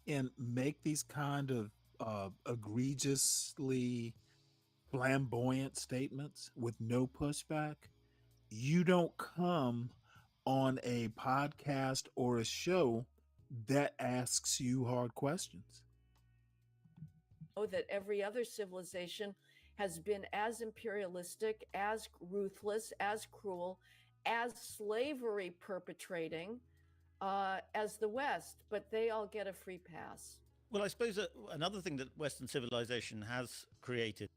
and make these kind of egregiously flamboyant statements with no pushback? You don't come on a podcast or a show that asks you hard questions. That every other civilization has been as imperialistic, as ruthless, as cruel, as slavery perpetrating as the West, but they all get a free pass. Well, I suppose another thing that Western civilization has created.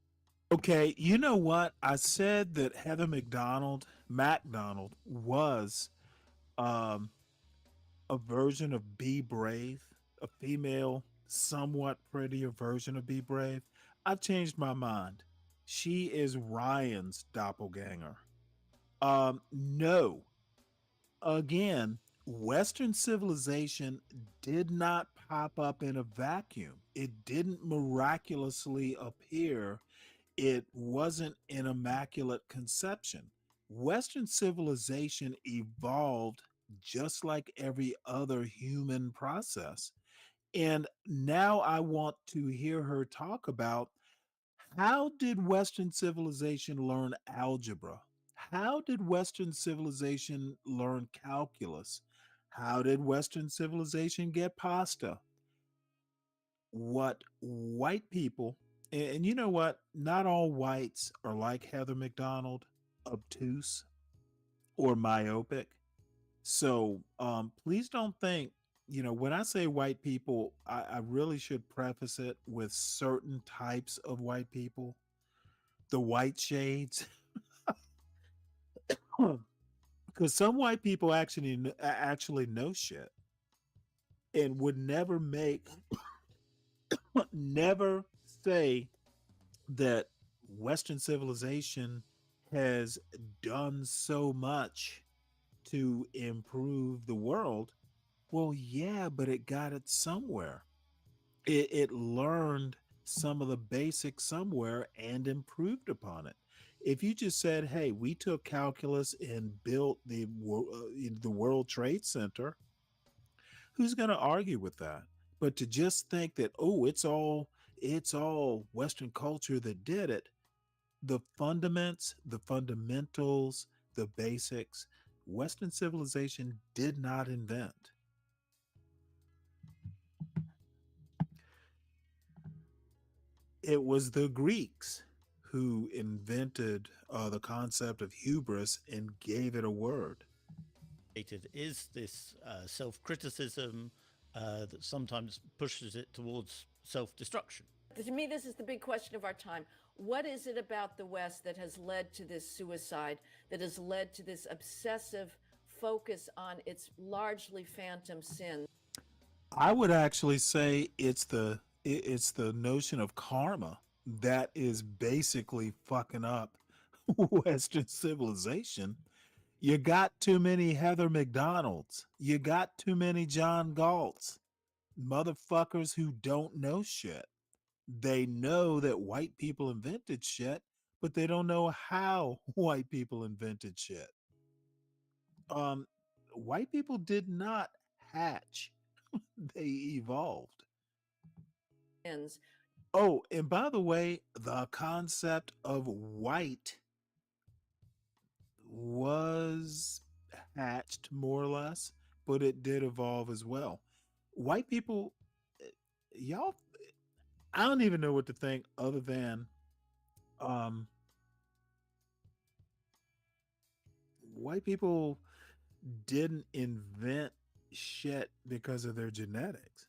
Okay, you know what? I said that Heather McDonald was um, a version of Be Brave, a female, somewhat prettier version of Be Brave. I've changed my mind. She is Ryan's doppelganger. No. Again, Western civilization did not pop up in a vacuum. It didn't miraculously appear. It wasn't an immaculate conception. Western civilization evolved just like every other human process. And now I want to hear her talk about how did Western civilization learn algebra? How did Western civilization learn calculus? How did Western civilization get pasta? What white people, and you know what? Not all whites are like Heather McDonald, obtuse or myopic. So please don't think, when I say white people, I really should preface it with certain types of white people, the white shades. Because some white people actually know shit and would never say that Western civilization has done so much to improve the world. Well, yeah, but it got it somewhere. It learned some of the basics somewhere and improved upon it. If you just said, "Hey, we took calculus and built the World Trade Center," who's going to argue with that? But to just think that, oh, it's all Western culture that did it, the fundaments, the fundamentals, the basics, Western civilization did not invent. It was the Greeks who invented the concept of hubris and gave it a word. Is this self-criticism that sometimes pushes it towards self-destruction. To me, this is the big question of our time. What is it about the West that has led to this suicide, that has led to this obsessive focus on its largely phantom sin? I would actually say it's the notion of karma that is basically fucking up Western civilization. You got too many Heather McDonalds. You got too many John Galts. Motherfuckers who don't know shit. They know that white people invented shit, but they don't know how white people invented shit. Um, White people did not hatch; they evolved. ends. Oh, and by the way, the concept of white was hatched more or less, but it did evolve as well. White people, eh, y'all, I don't even know what to think other than um, white people didn't invent shit because of their genetics.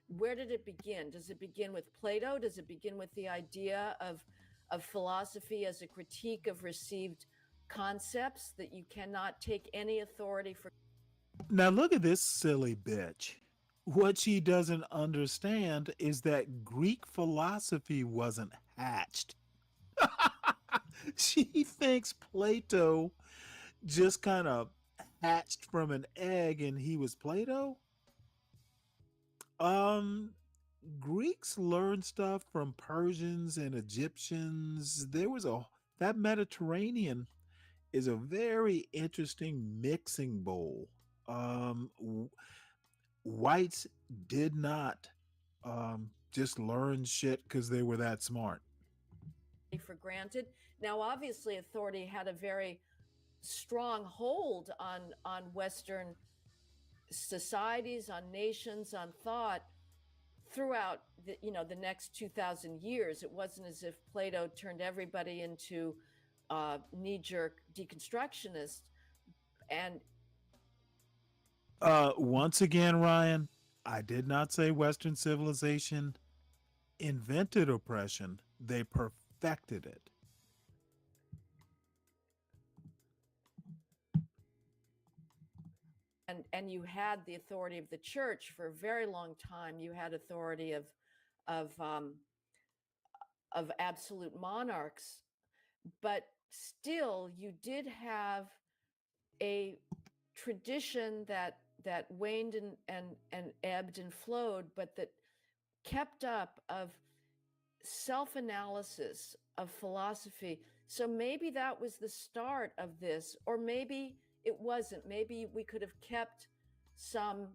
Where did it begin? Does it begin with Plato? Does it begin with the idea of philosophy as a critique of received concepts, that you cannot take any authority for? Now, look at this silly bitch. What she doesn't understand is that Greek philosophy wasn't hatched. She thinks Plato just kind of hatched from an egg and he was Plato. Um, Greeks learned stuff from Persians and Egyptians. There was a that Mediterranean is a very interesting mixing bowl. Whites did not just learn shit because they were that smart. For granted. Now, obviously, authority had a very strong hold on Western societies, on nations, on thought throughout the next 2,000 years. It wasn't as if Plato turned everybody into knee-jerk deconstructionists. And Once again, Ryan, I did not say Western civilization invented oppression, they perfected it. and you had the authority of the church for a very long time. You had authority of um, of absolute monarchs, but still you did have a tradition that waned and ebbed and flowed, but that kept up, of self-analysis, of philosophy. So maybe that was the start of this, or maybe it wasn't. Maybe we could have kept some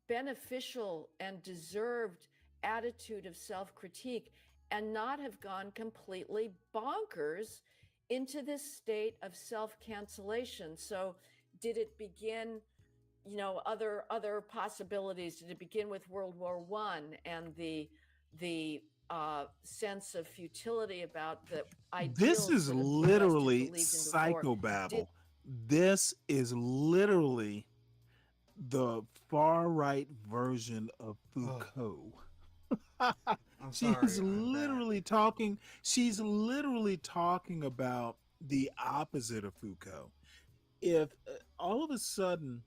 beneficial and deserved attitude of self-critique and not have gone completely bonkers into this state of self-cancellation. So did it begin, other possibilities? Did it begin with World War One and the sense of futility about the This ideals is that the West had literally believed in before? psychobabble. This is literally the far right version of Foucault. I'm sorry. I'm back. She's literally talking about the opposite of Foucault. If all of a sudden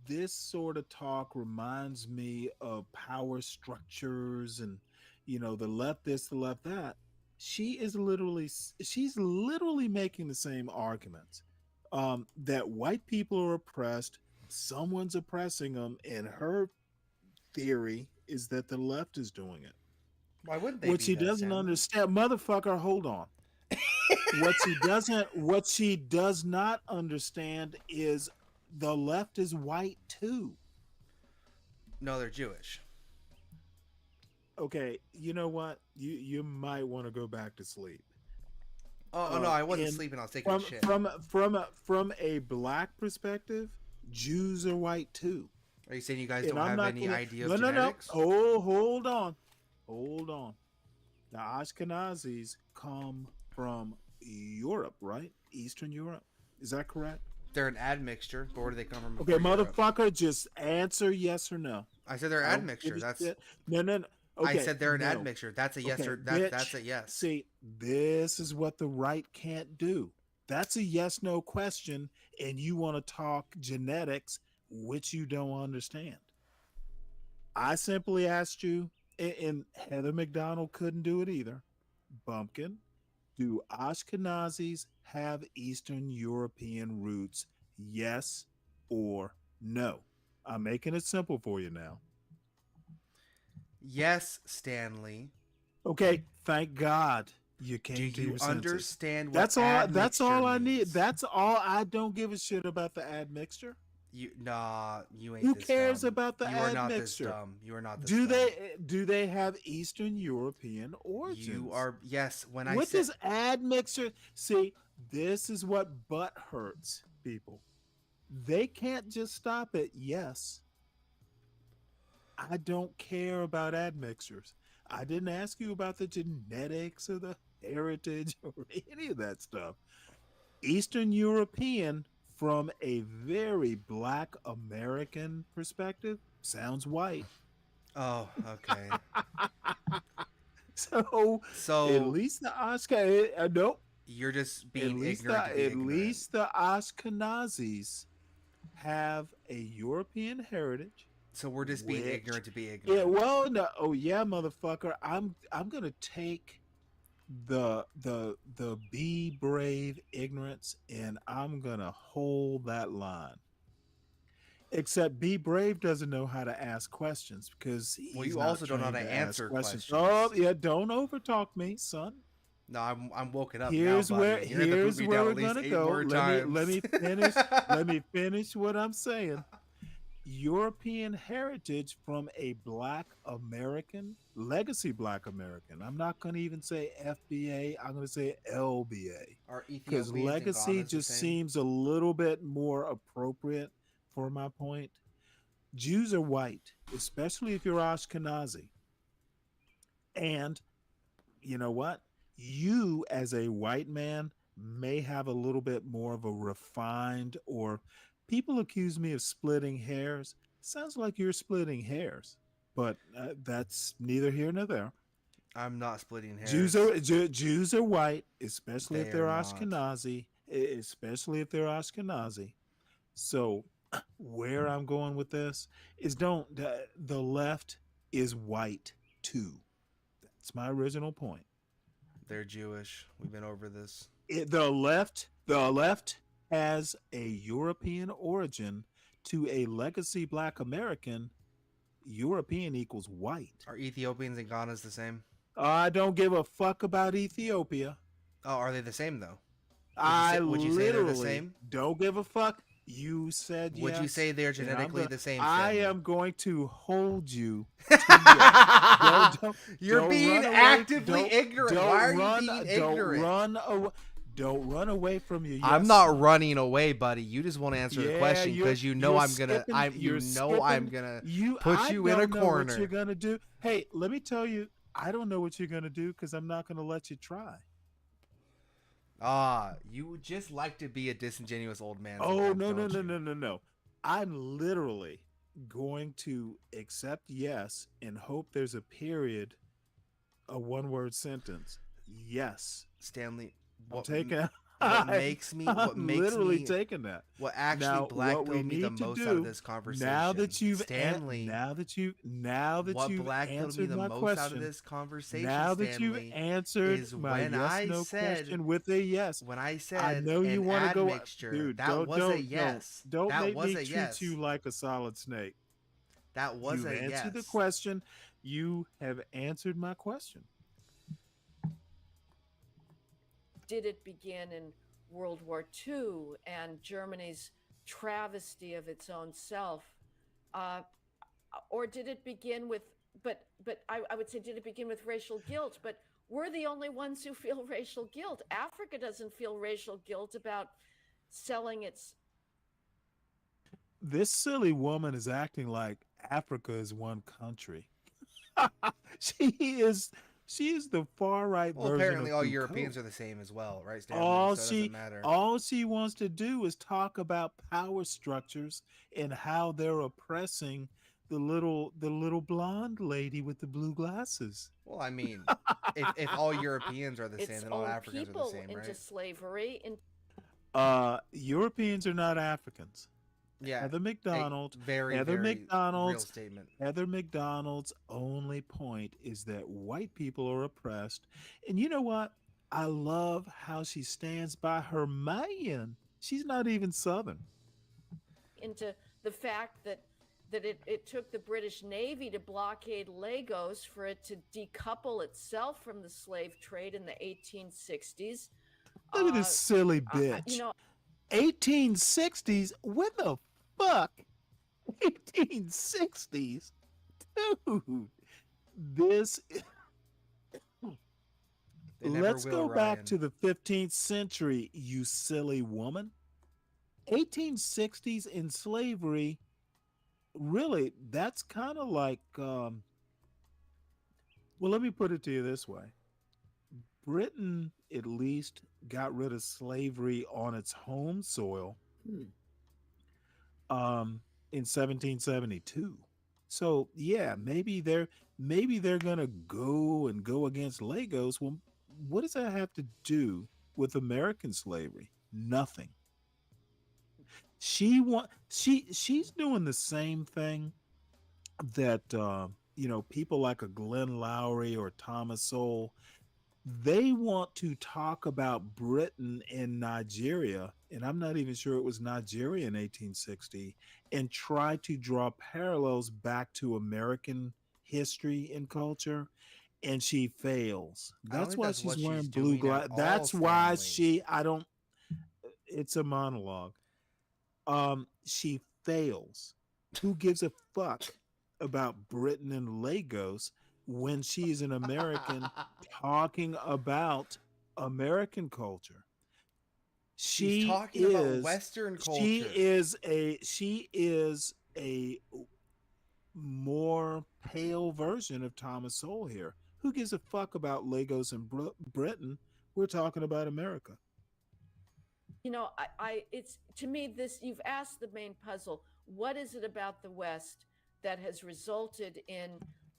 this sort of talk reminds me of power structures and the left this, the left that, she's literally making the same arguments, that white people are oppressed, someone's oppressing them, and her theory is that the left is doing it. Why wouldn't they What be she that, doesn't Stanley? understand, motherfucker, hold on. What she does not understand is the left is white too. No, they're Jewish. Okay, you know what? You might want to go back to sleep. Oh no, I wasn't And sleeping. I was taking a from shit. from a black perspective, Jews are white too. Are you saying you guys And don't I'm have not any gonna, idea no of no no. genetics? Oh, hold on. The Ashkenazis come from Europe, right? Eastern Europe. Is that correct? They're an admixture, but where do they come from Okay, before Europe? motherfucker, just answer yes or no. I said they're I don't give admixture. a That's. shit. No, no, no. I Okay, said they're an no. admixture. That's a yes Okay, or bitch. that's a yes. See, this is what the right can't do. That's a yes no question, and you want to talk genetics, which you don't understand. I simply asked you, and Heather McDonald couldn't do it either. Bumpkin, do Ashkenazis have Eastern European roots? Yes or no? I'm making it simple for you now. Yes, Stanley. Okay, thank God you Do came to you your senses. understand what That's all. That's admixture all I need. means? That's all. I don't give a shit about the admixture. You ain't Who this cares dumb. about the You are not this admixture? dumb. You are not this Do dumb. they have Eastern European origins? You are, yes. When I What said does admixture? See, this is what butt hurts people. They can't just stop at yes. I don't care about admixtures. I didn't ask you about the genetics or the heritage or any of that stuff. Eastern European, from a very Black American perspective, sounds white. oh, okay. So at So least the Oscar, no, you're just at being least ignorant to be ignorant. the Ashkenazis have a European heritage. So we're just being Which, ignorant to be yeah, ignorant. well, no, oh yeah, motherfucker, I'm gonna take the be brave ignorance, and I'm gonna hold that line. Except Be Brave doesn't know how to ask questions because Well, he's you not also don't know how trained to to ask answer questions. questions. Oh yeah, don't overtalk me, son. No, I'm woken up now, buddy. You're gonna have to boot Here's me where down we're at least gonna 8 go. more Let times. me finish what I'm saying. European heritage from a Black American, legacy Black American. I'm not going to even say FBA. I'm going to say LBA Are because Ethiopians and legacy Ghanas the just same? seems a little bit more appropriate for my point. Jews are white, especially if you're Ashkenazi. And you know what? You, as a white man, may have a little bit more of a refined, or people accuse me of splitting hairs. Sounds like you're splitting hairs, but that's neither here nor there. I'm not splitting Jews hairs. are Jews are white, especially They if are they're not. Ashkenazi, especially if they're Ashkenazi. So, where I'm going with this is don't the left is white too. That's my original point. They're Jewish. We've been over this. The left has a European origin to a legacy Black American. European equals white. Are Ethiopians and Ghanas the same? I don't give a fuck about Ethiopia. Oh, are they the same though? I Would you say they're the literally same? don't give a fuck. You said Would you yes. say they're And genetically the same? I Stanley? am going to hold you to yes. You're Don't being run away. actively Don't, ignorant. don't Why are run, you being don't ignorant? run away. Don't run away from your yes. I'm not son. running away, buddy. You just want to answer the Yeah, question because you know you're I'm gonna. skipping- I'm. You you're know I'm skipping- gonna you. put I you in a don't know what you're corner. gonna do. Hey, let me tell you, I don't know what you're gonna do because I'm not gonna let you try. You would just like to be a disingenuous old man. Oh sometimes, no no don't no you? no no no! I'm literally going to accept yes and hope there's a period, a one-word sentence. Yes, Stanley, I'm what taking. what makes me what I'm makes literally me taking that. what actually Now, black what we pilled me the need to most do out of this conversation. now that you've Stanley, now that what you've black pilled me answered the my most out of question, this conversation, now that you've Stanley, answered is my when yes I no said question with a yes. when I said I know you an want to go, admixture, dude. that was a yes. Don't That make was me a treat yes. you like a solid snake. That was You've a answered the yes. question. You have answered my question. Did it begin in World War II and Germany's travesty of its own self? Or did it begin with, but I would say, did it begin with racial guilt? But we're the only ones who feel racial guilt. Africa doesn't feel racial guilt about selling its. This silly woman is acting like Africa is one country. she is the far right Well, version apparently of all Foucault. Europeans are the same as well, right, Stanley? all So it she doesn't matter. all she wants to do is talk about power structures and how they're oppressing the little blonde lady with the blue glasses. Well, I mean, if all Europeans are the same, Its then all own Africans are the people same, into right? slavery. Europeans are not Africans. Yeah. Heather A McDonald. very, Heather very real McDonald's statement. Heather McDonald's only point is that white people are oppressed. And you know what? I love how she stands by her man. She's not even Southern. Into the fact that it took the British Navy to blockade Lagos for it to decouple itself from the slave trade in the 1860s. Look at this silly bitch. You know, 1860s? When the fuck? 1860s? Dude, this. They never Let's will, go back Ryan. to the 15th century, you silly woman. 1860s in slavery, really, that's kind of like, well, let me put it to you this way. Britain at least got rid of slavery on its home soil um, in 1772. So yeah, maybe they're gonna go against Lagos. Well, what does that have to do with American slavery? Nothing. She's doing the same thing that people like a Glenn Lowry or Thomas Sowell, they want to talk about Britain and Nigeria, and I'm not even sure it was Nigeria in 1860, and try to draw parallels back to American history and culture, and she fails. I don't That's think why that's she's what wearing she's blue doing at glass. all, That's why Stanley. she I don't it's a monologue. She fails. Who gives a fuck about Britain and Lagos when she's an American talking about American culture? She's She talking about is Western she culture. is a she is a more pale version of Thomas Sowell here. Who gives a fuck about Lagos and Britain? We're talking about America. It's to me this. You've asked the main puzzle. What is it about the West that has resulted in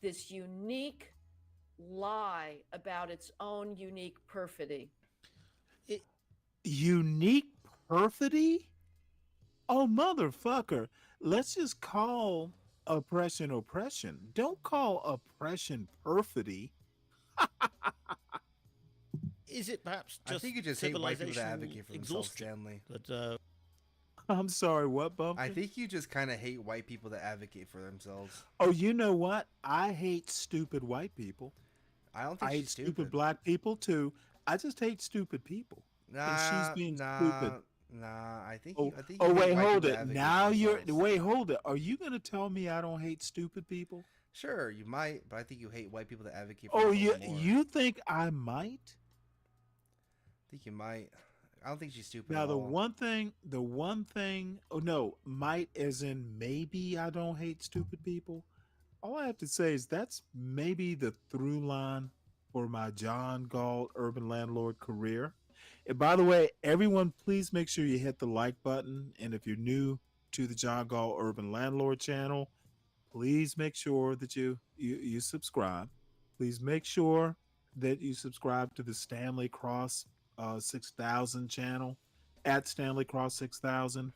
this unique lie about its own unique perfidy? It, Unique perfidy? Oh, motherfucker. Let's just call oppression oppression. Don't call oppression perfidy. is it perhaps I just think you just hate white people that civilizational advocate for themselves, exhaustion Stanley. that I'm sorry, what, I Bumpkin? think you just kind of hate white people that advocate for themselves. Oh, you know what? I hate stupid white people. I don't think I she's hate stupid stupid. black people too. I just hate stupid people. And she's Nah, being stupid. nah, nah. Oh, I think oh, you hate wait, white hold people that it. advocate for Now you're, themselves. wait, hold it. Are you going to tell me I don't hate stupid people? Sure, you might, but I think you hate white people that advocate for Oh, themselves you, more. you think I might? I think you might. I don't think she's stupid at Now all. the one thing, oh no, might as in maybe I don't hate stupid people. All I have to say is that's maybe the through line for my John Galt urban landlord career. And by the way, everyone, please make sure you hit the like button. And if you're new to the John Galt urban landlord channel, please make sure that you subscribe. Please make sure that you subscribe to the Stanley Cross 6000 channel at Stanley Cross 6000.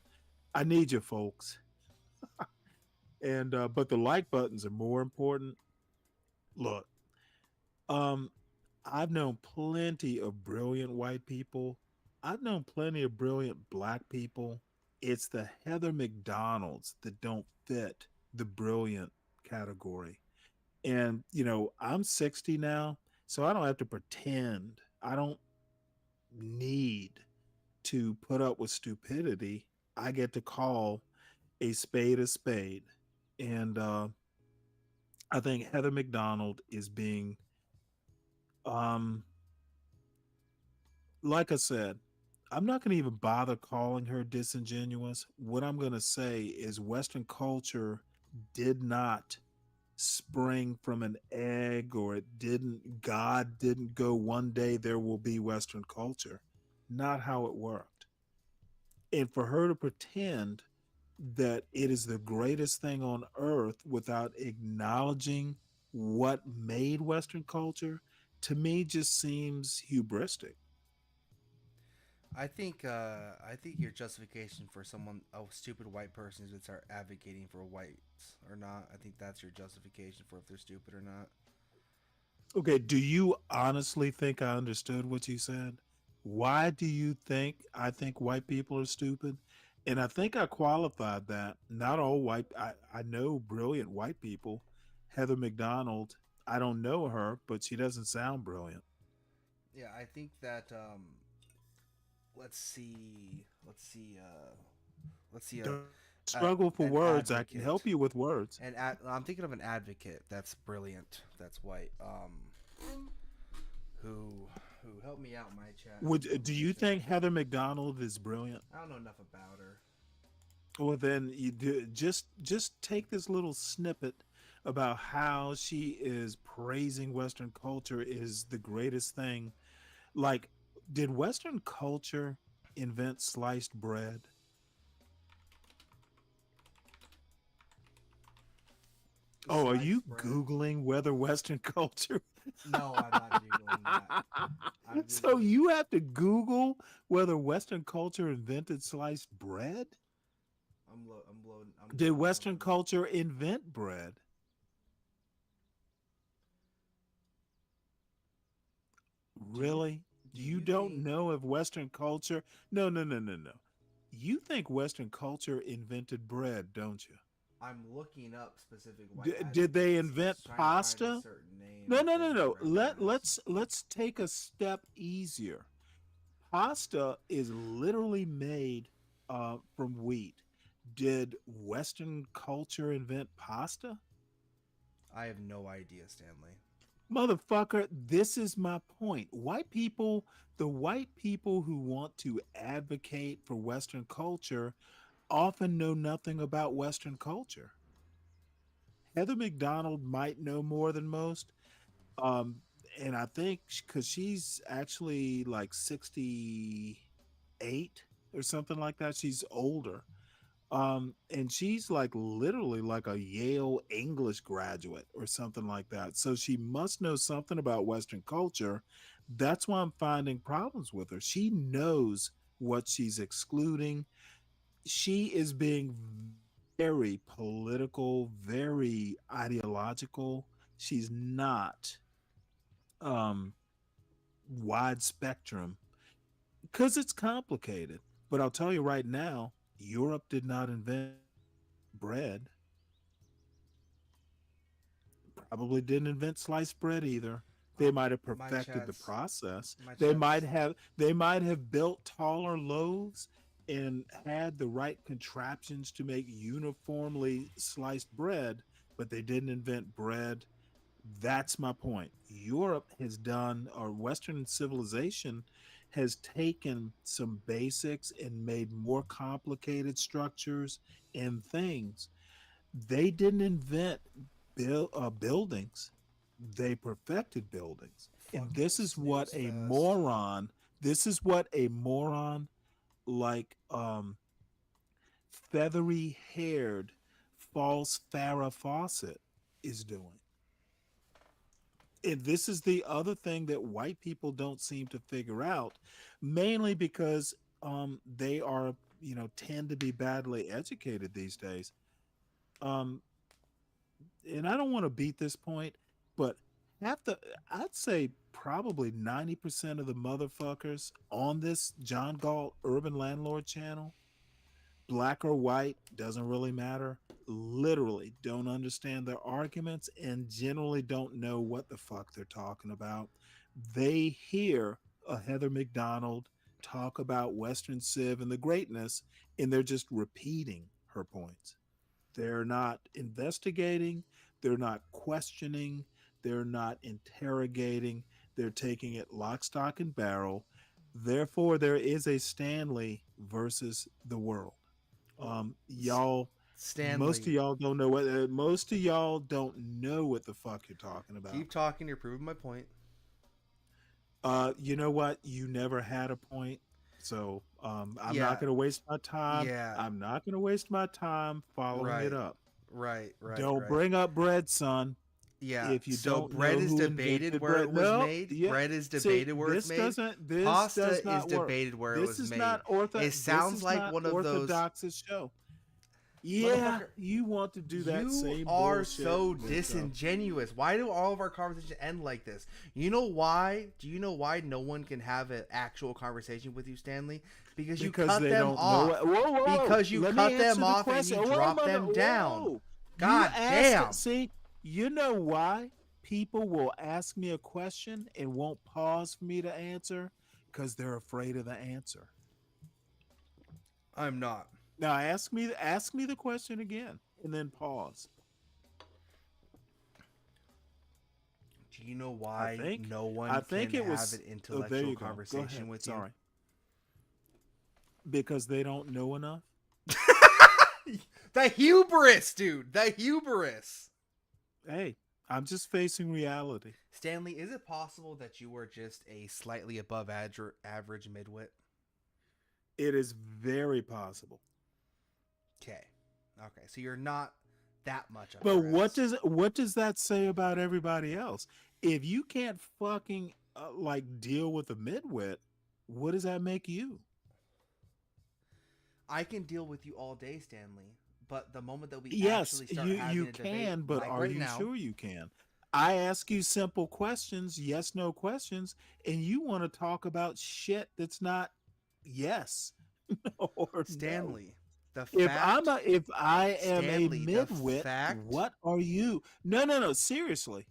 I need you folks. And but the like buttons are more important. Look, um I've known plenty of brilliant white people. I've known plenty of brilliant black people. It's the Heather McDonalds that don't fit the brilliant category. And, I'm 60 now, so I don't have to pretend. I don't need to put up with stupidity. I get to call a spade a spade. And I think Heather McDonald is being, um, like I said, I'm not going to even bother calling her disingenuous. What I'm going to say is Western culture did not spring from an egg, or God didn't go one day there will be Western culture. Not how it worked. And for her to pretend that it is the greatest thing on earth without acknowledging what made Western culture, to me just seems hubristic. I think your justification for someone a stupid white person is to start advocating for whites or not. I think that's your justification for if they're stupid or not. Okay, do you honestly think I understood what you said? Why do you think I think white people are stupid? And I think I qualified that. Not all white, I know brilliant white people. Heather McDonald, I don't know her, but she doesn't sound brilliant. Yeah, I think that let's see. Let's see. Let's see. Don't struggle for an words. I can advocate. help you with words. I'm thinking of an advocate that's brilliant. That's white. Who who helped me out in my chat? Do you think Heather McDonald is brilliant? I don't know enough about her. Well, then you do, just take this little snippet about how she is praising Western culture is the greatest thing. Like, did Western culture invent sliced bread? Oh, are you Sliced bread? Googling whether Western culture? No, I'm not googling that. I'm So googling. you have to Google whether Western culture invented sliced bread? I'm loading. Did I'm Western looking. culture invent bread? Do you Really? do You you don't think know if Western culture. No, no, no, no, no. You think Western culture invented bread, don't you? I'm looking up specific white Did they advocates? invent Trying to find a pasta? certain name No, that no, they no, might no. recognize. Let's take a step easier. Pasta is literally made from wheat. Did Western culture invent pasta? I have no idea, Stanley. Motherfucker, this is my point. The white people who want to advocate for Western culture often know nothing about Western culture. Heather McDonald might know more than most. Um, and I think because she's actually like 68 or something like that, she's older. And she's like literally like a Yale English graduate or something like that. So she must know something about Western culture. That's why I'm finding problems with her. She knows what she's excluding. She is being very political, very ideological. She's not um wide spectrum because it's complicated. But I'll tell you right now, Europe did not invent bread. Probably didn't invent sliced bread either. They might have My perfected the chats, process. my They chats. might have built taller loaves and had the right contraptions to make uniformly sliced bread, but they didn't invent bread. That's my point. Europe has done, or Western civilization has taken some basics and made more complicated structures and things. They didn't invent buildings, they perfected buildings. And Fucking snooze fest. this is what a moron like feathery haired false Farrah Fawcett is doing. And this is the other thing that white people don't seem to figure out, mainly because they are, tend to be badly educated these days. Um, and I don't want to beat this point, but half the, I'd say probably 90% of the motherfuckers on this John Galt Urban Landlord channel, black or white, doesn't really matter, literally don't understand their arguments and generally don't know what the fuck they're talking about. They hear a Heather McDonald talk about Western Civ and the greatness, and they're just repeating her points. They're not investigating, they're not questioning, they're not interrogating, they're taking it lock, stock, and barrel. Therefore, there is a Stanley versus the world. Well, Y'all, most of Stanley, y'all don't know what most of y'all don't know what the fuck you're talking about. keep talking. You're proving my point. You know what? You never had a point, so I'm not Yeah, going to waste my time. yeah. I'm not going to waste my time following it Right, up. Don't right. bring up bread, son. Yeah. If you So don't bread know is who debated invented where bread, it was no, made. yeah. Bread is See, debated where it's made. this does Pasta is not work. debated where it This was is made. not ortho. It This sounds is like not one of those. orthodox's show. Yeah, Motherfucker, you want to do that you same are bullshit so with disingenuous. Why do all of our conversations end like this? You know why? Do you know why no one can have an actual conversation with you, Stanley? Because you because cut they them don't know off. it. Whoa, whoa, whoa. Because you Let me cut them answer the off and you question. Whoa, drop mother. them down. Whoa. You God ask. damn. See, you know why people will ask me a question and won't pause for me to answer? Because they're afraid of the answer. I'm not. Now ask me the question again, and then pause. Do you know I why think no I one can think it have was. an Oh, there intellectual you go. Go conversation ahead. with you? Sorry, because they don't know enough. The hubris, dude. The hubris. Hey, I'm just facing reality. Stanley, is it possible that you were just a slightly above average midwit? It is very possible. Okay. Okay. So you're not that much of But a rest. what does that say about everybody else? If you can't fucking like deal with a midwit, what does that make you? I can deal with you all day, Stanley. But the moment that we Yes, actually start having you a debate, can, but like are right you now, sure you can? I ask you simple questions, yes no questions, and you want to talk about shit that's not yes or no. Stanley, the fact, If I am a Stanley, the midwit, fact, what are you? No, seriously.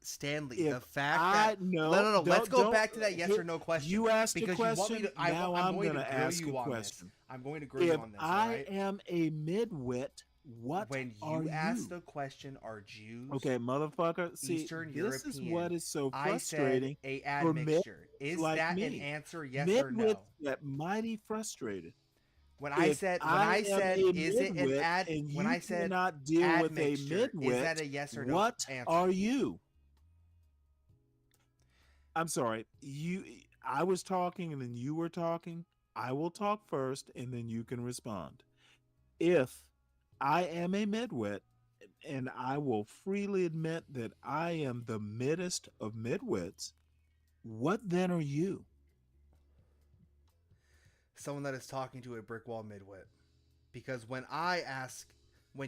Stanley, If the fact that I no, no, let's go don't back to that yes or hit. no question You asked a because you want me question. to. Now I'm I'm going to gonna grill ask a you on this. question. I'm going to grill you If on this. All I right. am a midwit, what When are you asked you? the question, are Jews Okay, motherfucker. See, Eastern this is European? what is so I said frustrating a for midwits admixture. Is like that an me. answer? Yes or Midwits no? get mighty frustrated. When I If said when I I am said a is it an midwit ad? and When you I said cannot deal with a admixture, is midwit, that a yes or no what answer? are you? I'm sorry. I was talking and then you were talking. I will talk first and then you can respond. If I am a midwit, and I will freely admit that I am the middest of midwits, what then are you? Someone that is talking to a brick wall midwit. Because when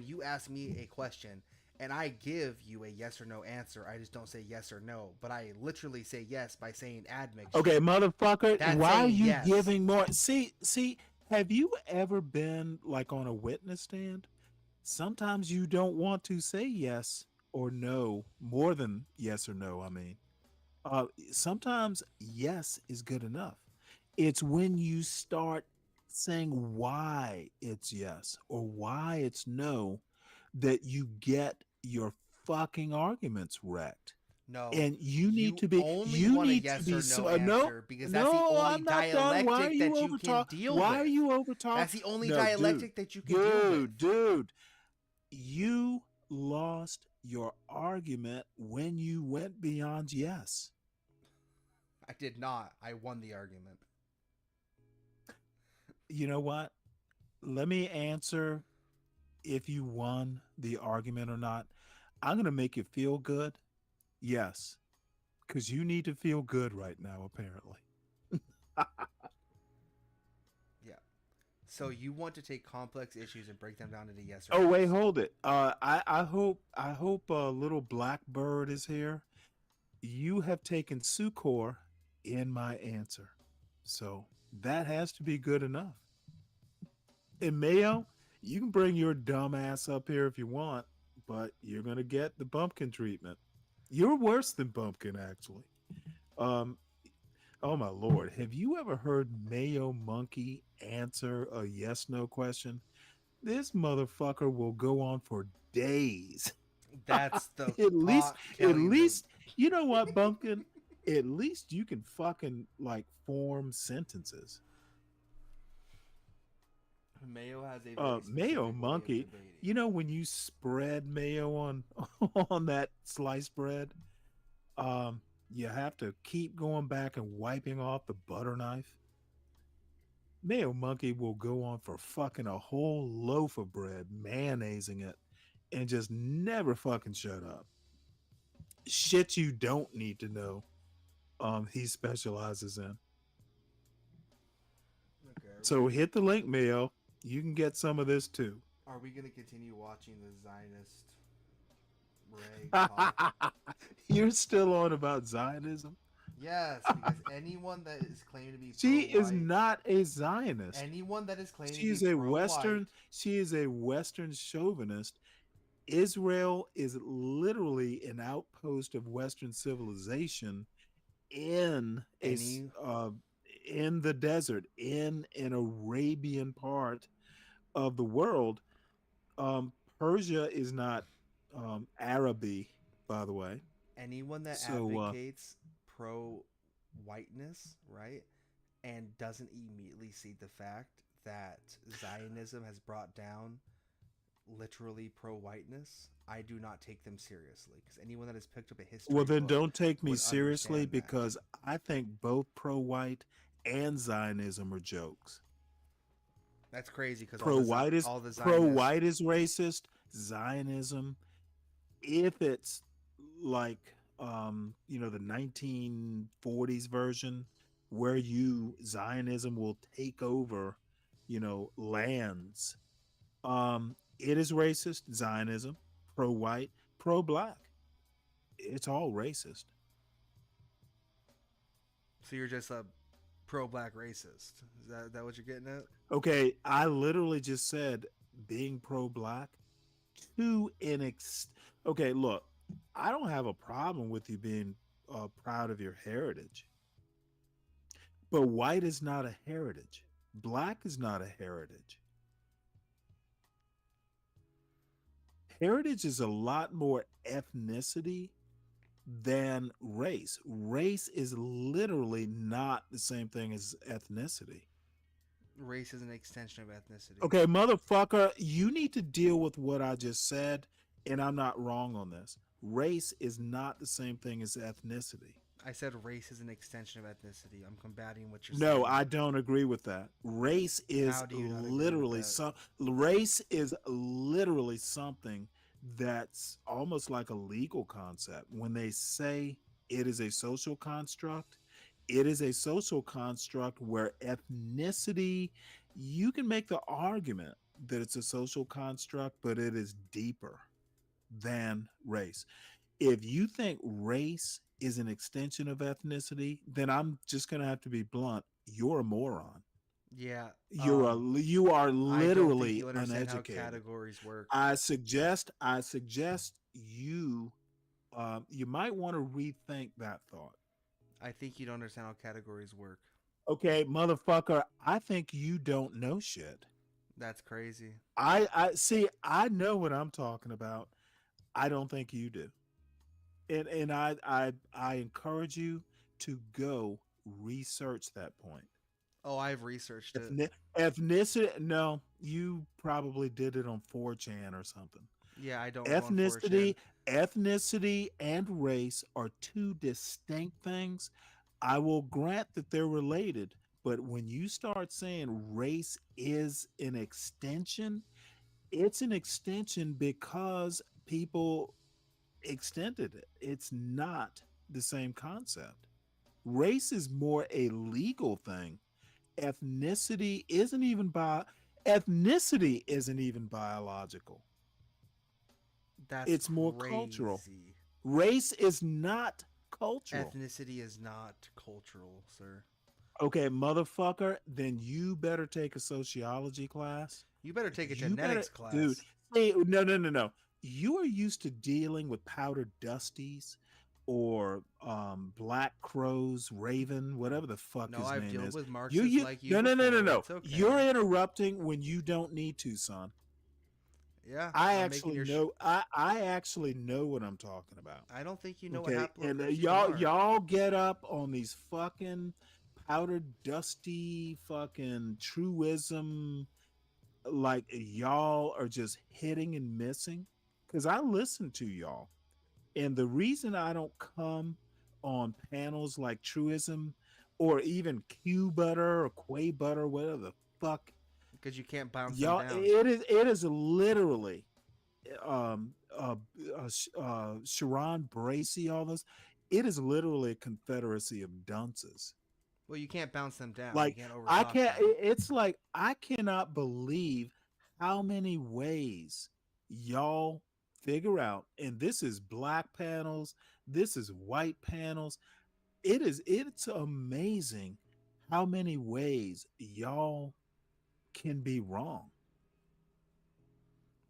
you ask me a question and I give you a yes or no answer, I just don't say yes or no, but I literally say yes by saying admixture. Okay, motherfucker, That's why are saying you yes. giving more? See, have you ever been like on a witness stand? Sometimes you don't want to say yes or no, more than yes or no, I mean. Sometimes yes is good enough. It's when you start saying why it's yes or why it's no that you get your fucking arguments wrecked. No. And You only want a you need to yes be or no no, answer because that's the no, only I'm not done. Why are dialectic you that you over can talk? deal Why are with. you over talk? That's the only No, dialectic that you can deal with. dude, you lost your argument when you went beyond yes. I did not. I won the argument. You know what? Let me answer if you won the argument or not. I'm going to make you feel good. Yes, because you need to feel good right now, apparently. Yeah. So you want to take complex issues and break them down into yes or Oh, no's. wait, hold it. I hope little Blackbird is here. You have taken Sucor in my answer. So that has to be good enough. And Mayo, you can bring your dumb ass up here if you want, but you're gonna get the bumpkin treatment. You're worse than bumpkin, actually. Um, oh my lord, have you ever heard Mayo Monkey answer a yes no question? This motherfucker will go on for days. That's the at least, pot at killing the. least, you know what, bumpkin? At least you can fucking like form sentences. Mayo has a very Mayo specific way of monkey. debating. You know when you spread mayo on on that sliced bread, you have to keep going back and wiping off the butter knife. Mayo monkey will go on for fucking a whole loaf of bread, mayonnaising it, and just never fucking shut up. Shit you don't need to know. He specializes in. Okay, So hit the link, Mayo. You can get some of this too. are we gonna continue watching the Zionist Ray talk? You're still on about Zionism? Yes, because anyone that is claiming to be She is pro-white, not a Zionist. anyone that is claiming to She be is a pro-white, She is a Western chauvinist. Israel is literally an outpost of Western civilization in any in the desert, in an Arabian part of the world. Um, Persia is not Araby, by the way. Anyone that So advocates pro whiteness, right, and doesn't immediately see the fact that Zionism has brought down literally pro whiteness, I do not take them seriously. Because anyone that has picked up a well, history then book don't take me would seriously understand that. because I think both pro-white and Zionism are jokes. That's crazy because Pro-white is all the Zionists. pro-white is racist. Zionism, if it's like the 1940s version where you Zionism will take over, lands. It is racist. Zionism, pro-white, pro-black. It's all racist. So you're just a pro black racist. Is that what you're getting at? Okay, I literally just said being pro-black to Okay, look, I don't have a problem with you being proud of your heritage, but white is not a heritage. Black is not a heritage. Heritage is a lot more ethnicity than race. Race is literally not the same thing as ethnicity. Race is an extension of ethnicity. Okay, motherfucker, you need to deal with what I just said, and I'm not wrong on this. Race is not the same thing as ethnicity. I said race is an extension of ethnicity. I'm combating what you're No, saying. I don't agree with that. Race is How do you not agree with literally that? race is literally something that's almost like a legal concept. When they say it is a social construct, it is a social construct where ethnicity, you can make the argument that it's a social construct, but it is deeper than race. If you think race is an extension of ethnicity, then I'm just going to have to be blunt. You're a moron. Yeah. You are I don't think literally you understand how uneducated. categories work. I suggest you you might want to rethink that thought. I think you don't understand how categories work. Okay, motherfucker, I think you don't know shit. That's crazy. I see, I know what I'm talking about. I don't think you do. And I encourage you to go research that point. Oh, I've researched it. Ethnicity, no, you probably did it on 4chan or something. Yeah, I don't go on 4chan. Ethnicity and race are two distinct things. I will grant that they're related, but when you start saying race is an extension, it's an extension because people extended it. It's not the same concept. Race is more a legal thing. Ethnicity isn't even ethnicity isn't even biological. That's It's more cultural. crazy. Race is not cultural. Ethnicity is not cultural, sir. Okay, motherfucker, then you better take a sociology class. You better take a You better, genetics class. dude. See, no. You are used to dealing with powdered dusties or black crows, raven, whatever the fuck No, his I've name dealt is. with Marxists like you No. It's okay. You're interrupting when you don't need to, son. Yeah, I I'm actually making know. I actually know what I'm talking about. I don't think you know Okay, what and haplogroups even y'all are. y'all get up on these fucking powdered dusty fucking truism, like y'all are just hitting and missing. Because I listen to y'all, and the reason I don't come on panels like truism or even Q butter or Quay butter, whatever the fuck, Because you can't bounce them y'all, down. it is literally Sharon Bracey, all this. It is literally a confederacy of dunces. Well, you can't bounce them down. Like you can't I overtalk can't. them. It's like I cannot believe how many ways y'all figure out. And this is black panels. This is white panels. It's amazing how many ways y'all can be wrong.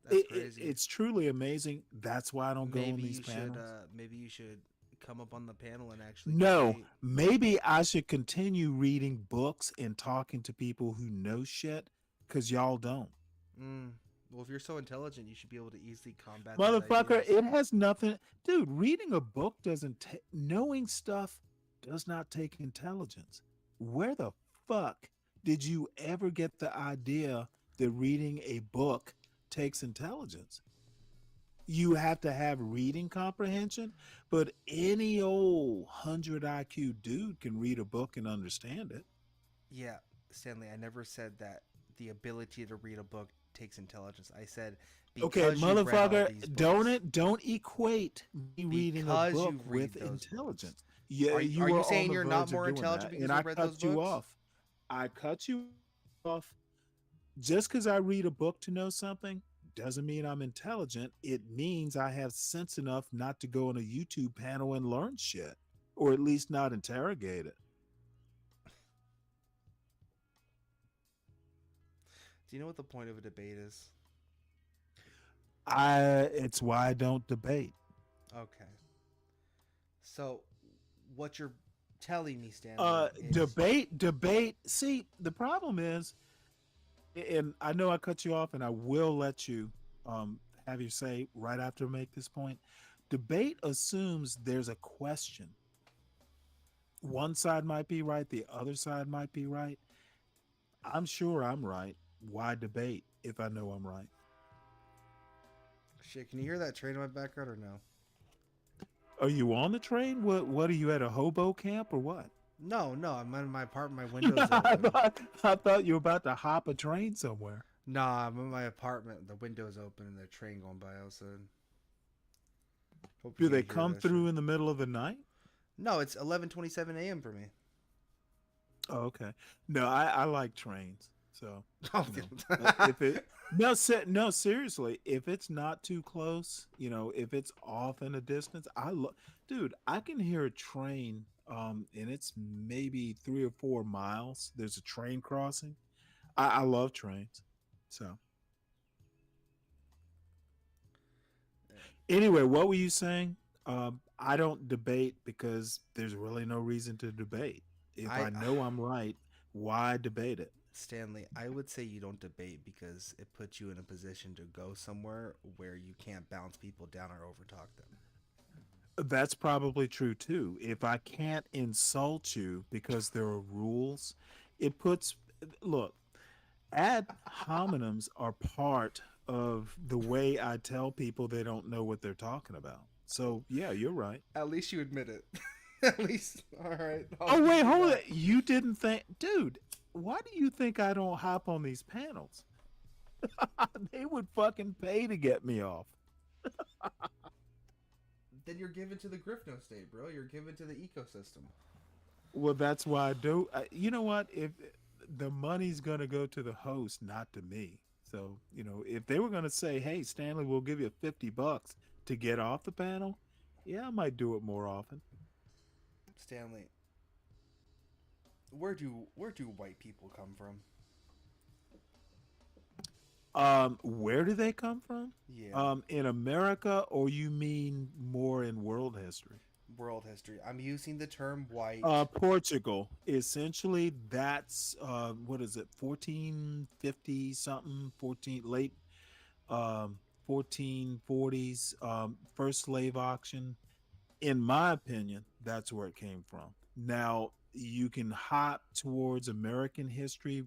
That's crazy. It's truly amazing. That's why I don't go on maybe these you panels. should. Maybe you should come up on the panel and actually No, debate. maybe I should continue reading books and talking to people who know shit because y'all don't. Mm. Well, if you're so intelligent, you should be able to easily combat these Motherfucker, ideas. it has nothing. Dude, reading a book doesn't knowing stuff does not take intelligence. Where the fuck did you ever get the idea that reading a book takes intelligence? You have to have reading comprehension, but any old 100 IQ dude can read a book and understand it. Yeah, Stanley, I never said that the ability to read a book takes intelligence. I said Okay, because you've read all motherfucker, these books. don't equate me reading a Because you book read with those books. intelligence. Yeah, you Are you were on saying the you're not verge of more doing intelligent that, because and I you've read those cut you books? off. I cut you off. Just because I read a book to know something doesn't mean I'm intelligent. It means I have sense enough not to go on a YouTube panel and learn shit, or at least not interrogate it. Do you know what the point of a debate is? It's why I don't debate. Okay. So, what you're telling me, Stanley, is Debate. See, the problem is, and I know I cut you off, and I will let you have you say right after I make this point. Debate assumes there's a question. One side might be right, the other side might be right. I'm sure I'm right. Why debate if I know I'm right? shit. Can you hear that train in my background or no? Are you on the train? What are you at a hobo camp or what? No, no. I'm in my apartment. My window's I open. thought you were about to hop a train somewhere. Nah, I'm in my apartment. The window's open and the train going by outside. Hope you Do they can't hear come that through shit. in the middle of the night? No, it's 11:27 a.m. for me. Oh, okay. No, I like trains. So, Oh, you know, if it no seriously, if it's not too close, if it's off in a distance, dude, I can hear a train and it's maybe 3 or 4 miles. There's a train crossing. I love trains. So, anyway, what were you saying? I don't debate because there's really no reason to debate. If I I know I'm right, why debate it? Stanley, I would say you don't debate because it puts you in a position to go somewhere where you can't bounce people down or overtalk them. That's probably true too. If I can't insult you because there are rules, it puts look, ad hominems are part of the way I tell people they don't know what they're talking about. So, yeah, you're right. At least you admit it. At least, all right. I'll Oh, give wait, you hold that. it. You didn't think, dude, why do you think I don't hop on these panels? They would fucking pay to get me off. Then you're given to the Griffno state, bro. You're given to the ecosystem. Well, that's why I do. You know what? If the money's going to go to the host, not to me. So, if they were going to say, "Hey, Stanley, we'll give you $50 to get off the panel," yeah, I might do it more often. Stanley, where do white people come from? Where do they come from? Yeah, In America, or you mean more in world history? world history. I'm using the term white. Portugal. Essentially, that's what is it? 1450 something, 14 late 1440s, first slave auction. In my opinion, that's where it came from. Now, you can hop towards American history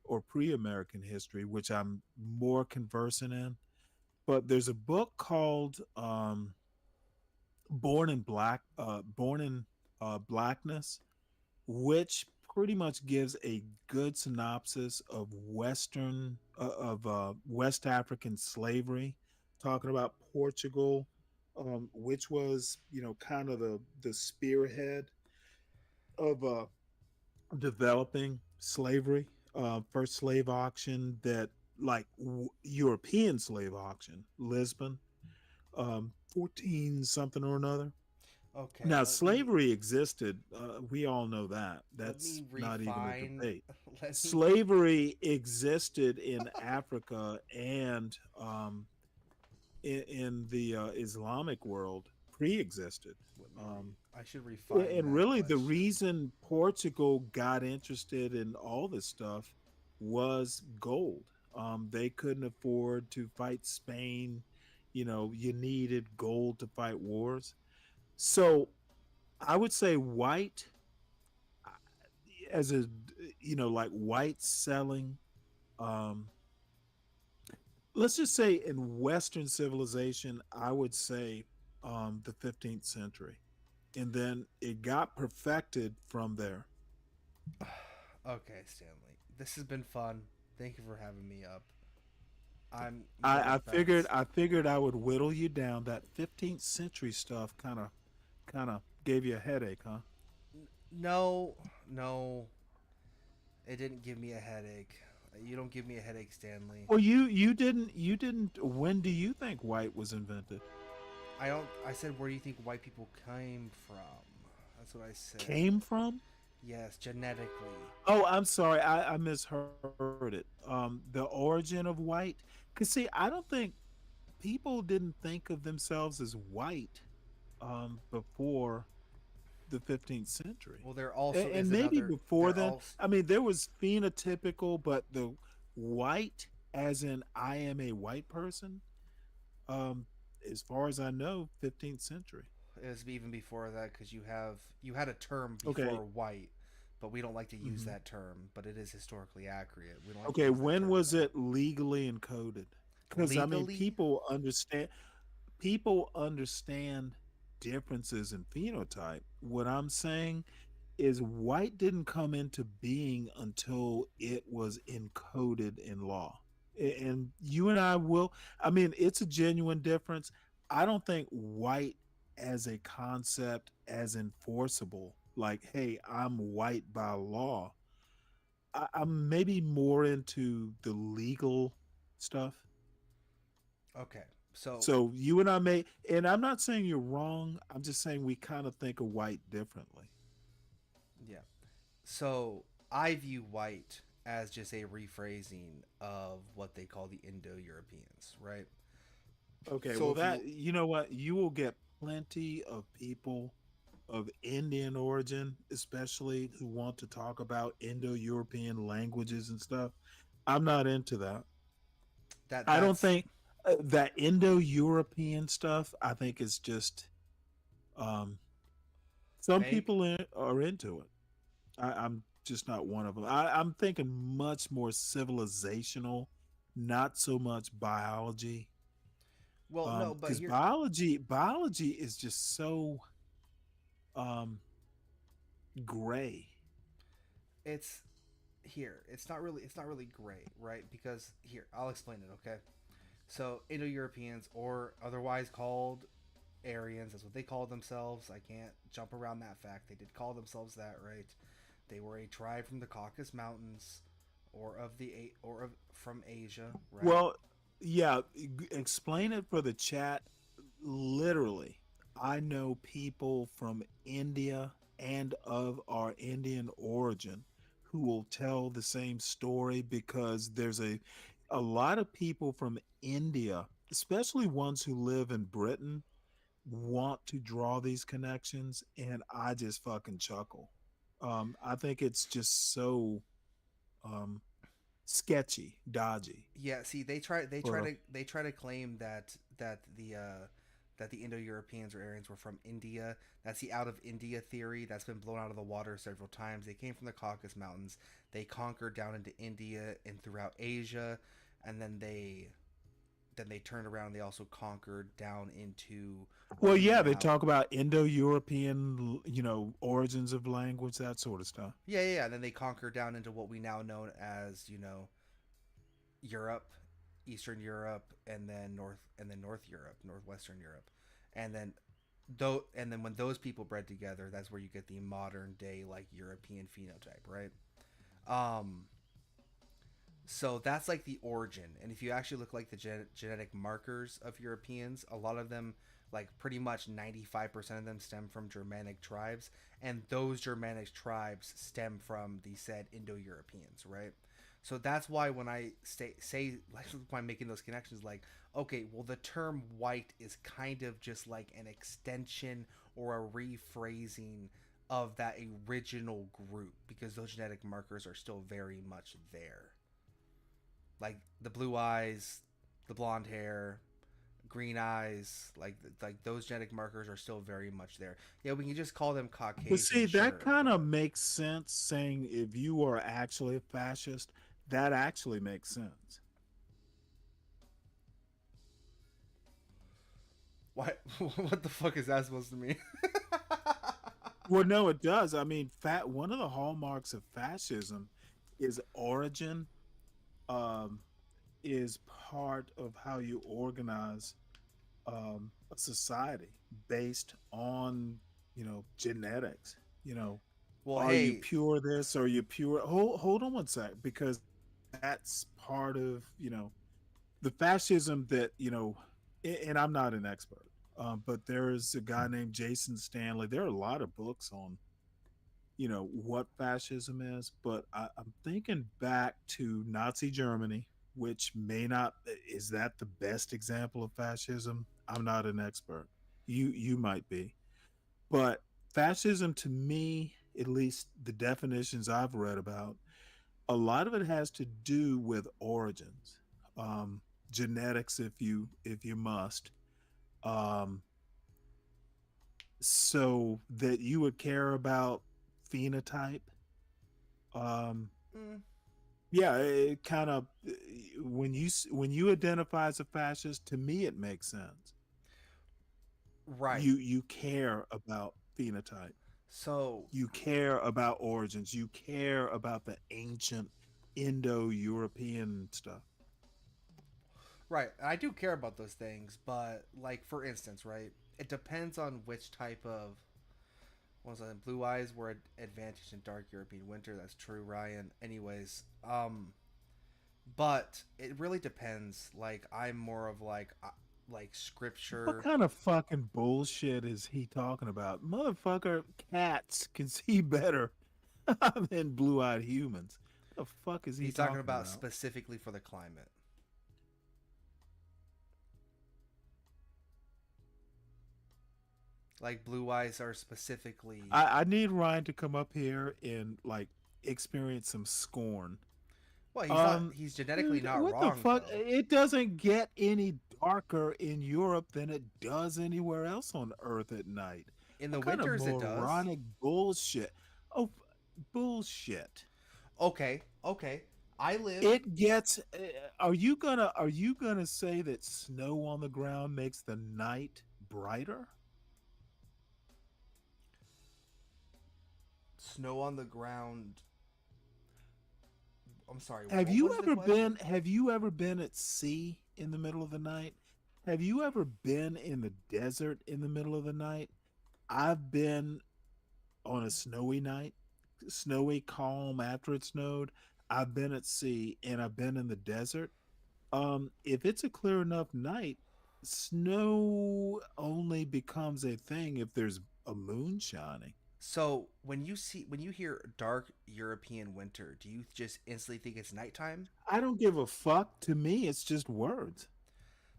or pre-American history, which I'm more conversant in. But there's a book called Born in Blackness, which pretty much gives a good synopsis of West African slavery, talking about Portugal, which was kind of the spearhead of developing slavery. First slave auction that like European slave auction, Lisbon, 14 something or another. Okay, Now, slavery existed. We all know that. let That's me not even a refine. debate. Let me. Slavery existed in Africa and in the Islamic world, pre-existed. Let me Um, I should refine and that really, the question. reason Portugal got interested in all this stuff was gold. They couldn't afford to fight Spain. You know, you needed gold to fight wars. So I would say white as a, like white selling. Um, let's just say in Western civilization, I would say the 15th century. And then it got perfected from there. Okay, Stanley. This has been fun. Thank you for having me up. You are the best. I figured I would whittle you down. That 15th century stuff kind of gave you a headache, huh? No, no, it didn't give me a headache. You don't give me a headache, Stanley. Well, you didn't. When do you think white was invented? I don't. I said, where do you think white people came from? That's what I said. Came from? Yes, genetically. Oh, I'm sorry, I misheard it. The origin of white. Cause see, I don't think people didn't think of themselves as white before the 15th century. Well, there also And is maybe another. before There then, also. I mean, there was phenotypical, but the white, as in I am a white person, um, as far as I know, 15th century. It was even before that because you had a term Okay. before white, but we don't like to use hmm that term. But it is historically accurate. We don't like to Okay, use that when term was anymore. it legally encoded? Because I mean, Legally, people understand differences in phenotype. What I'm saying is white didn't come into being until it was encoded in law. And you and I will, I mean, it's a genuine difference. I don't think white as a concept as enforceable, like, hey, I'm white by law. I'm maybe more into the legal stuff. okay. So So you and I may, and I'm not saying you're wrong. I'm just saying we kind of think of white differently. yeah. So I view white as just a rephrasing of what they call the Indo-Europeans, right? Okay, So well, if you that, you know what? You will get plenty of people of Indian origin, especially who want to talk about Indo European languages and stuff. I'm not into that. I don't that's think that Indo European stuff, I think is just, um, some fake. people are into it. I'm just not one of them. I'm thinking much more civilizational, not so much biology. Well, no, but Because here biology is just so um gray. it's it's not really great, right? Because here, I'll explain it, okay? So Indo-Europeans, or otherwise called Aryans, that's what they called themselves. I can't jump around that fact. They did call themselves that, right? They were a tribe from the Caucasus Mountains, or from Asia, right? Well, yeah, explain it for the chat. Literally, I know people from India and of our Indian origin who will tell the same story because there's a lot of people from India, especially ones who live in Britain, want to draw these connections, and I just fucking chuckle. I think it's just so um, sketchy, dodgy. Yeah, see, But they try to claim that the Indo-Europeans or Aryans were from India. That's the out of India theory that's been blown out of the water several times. They came from the Caucasus Mountains. They conquered down into India and throughout Asia, and then they turned around. They also conquered down into what well, we yeah, they now. talk about Indo-European, origins of language, that sort of stuff. Yeah, yeah, yeah. And then they conquered down into what we now know as, Europe, Eastern Europe, and then North Europe, Northwestern Europe, and then and then when those people bred together, that's where you get the modern day like European phenotype, right? Um, so that's like the origin, and if you actually look like the genetic markers of Europeans, a lot of them, like pretty much 95% of them, stem from Germanic tribes, and those Germanic tribes stem from the said Indo-Europeans, right? So that's why when I say like when I'm making those connections, like, okay, well, the term white is kind of just like an extension or a rephrasing of that original group because those genetic markers are still very much there. like the blue eyes, the blonde hair, green eyes, like those genetic markers are still very much there. Yeah, we can just call them But Caucasian, see, that sure, kind of but makes sense saying if you are actually a fascist, that actually makes sense. what what the fuck is that supposed to mean? Well, no, it does. I mean, one of the hallmarks of fascism is origin, um, is part of how you organize a society based on, genetics. You know, Well, are you hey, pure this? Are you pure? Hold on one sec, because that's part of, the fascism that, and I'm not an expert, but there is a guy named Jason Stanley. There are a lot of books on, what fascism is, but I'm thinking back to Nazi Germany, which may not, is that the best example of fascism? I'm not an expert. You might be. But fascism, to me, at least the definitions I've read about, a lot of it has to do with origins, um, genetics, if you must, um, so that you would care about phenotype. Um, mm, yeah, it kind of, when you identify as a fascist, to me it makes sense. right. You care about phenotype. So You care about origins. You care about the ancient Indo-European stuff. right, I do care about those things, but like for instance, right? It depends on which type of what was that? Blue eyes were advantage in dark European winter. That's true, Ryan. Anyways, but it really depends. Like I'm more of like What scripture. kind of fucking bullshit is he talking about? Motherfucker, cats can see better than blue-eyed humans. What the fuck is he He's talking talking about about? specifically for the climate. Like blue eyes are specifically. I need Ryan to come up here and like experience some scorn. Well, he's not. Um, He's genetically Dude, not what the wrong fuck? though. It doesn't get any darker in Europe than it does anywhere else on Earth at night. In the What kind of winters, it does. moronic bullshit? Oh, bullshit. Okay, okay. I live It gets. Are you gonna say that snow on the ground makes the night brighter? snow on the ground. I'm sorry. Have What you was the ever been? question? Have you ever been at sea in the middle of the night? Have you ever been in the desert in the middle of the night? I've been on a snowy night, snowy, calm after it snowed. I've been at sea and I've been in the desert. If it's a clear enough night, snow only becomes a thing if there's a moon shining. So when you hear dark European winter, do you just instantly think it's nighttime? I don't give a fuck. To me, it's just words.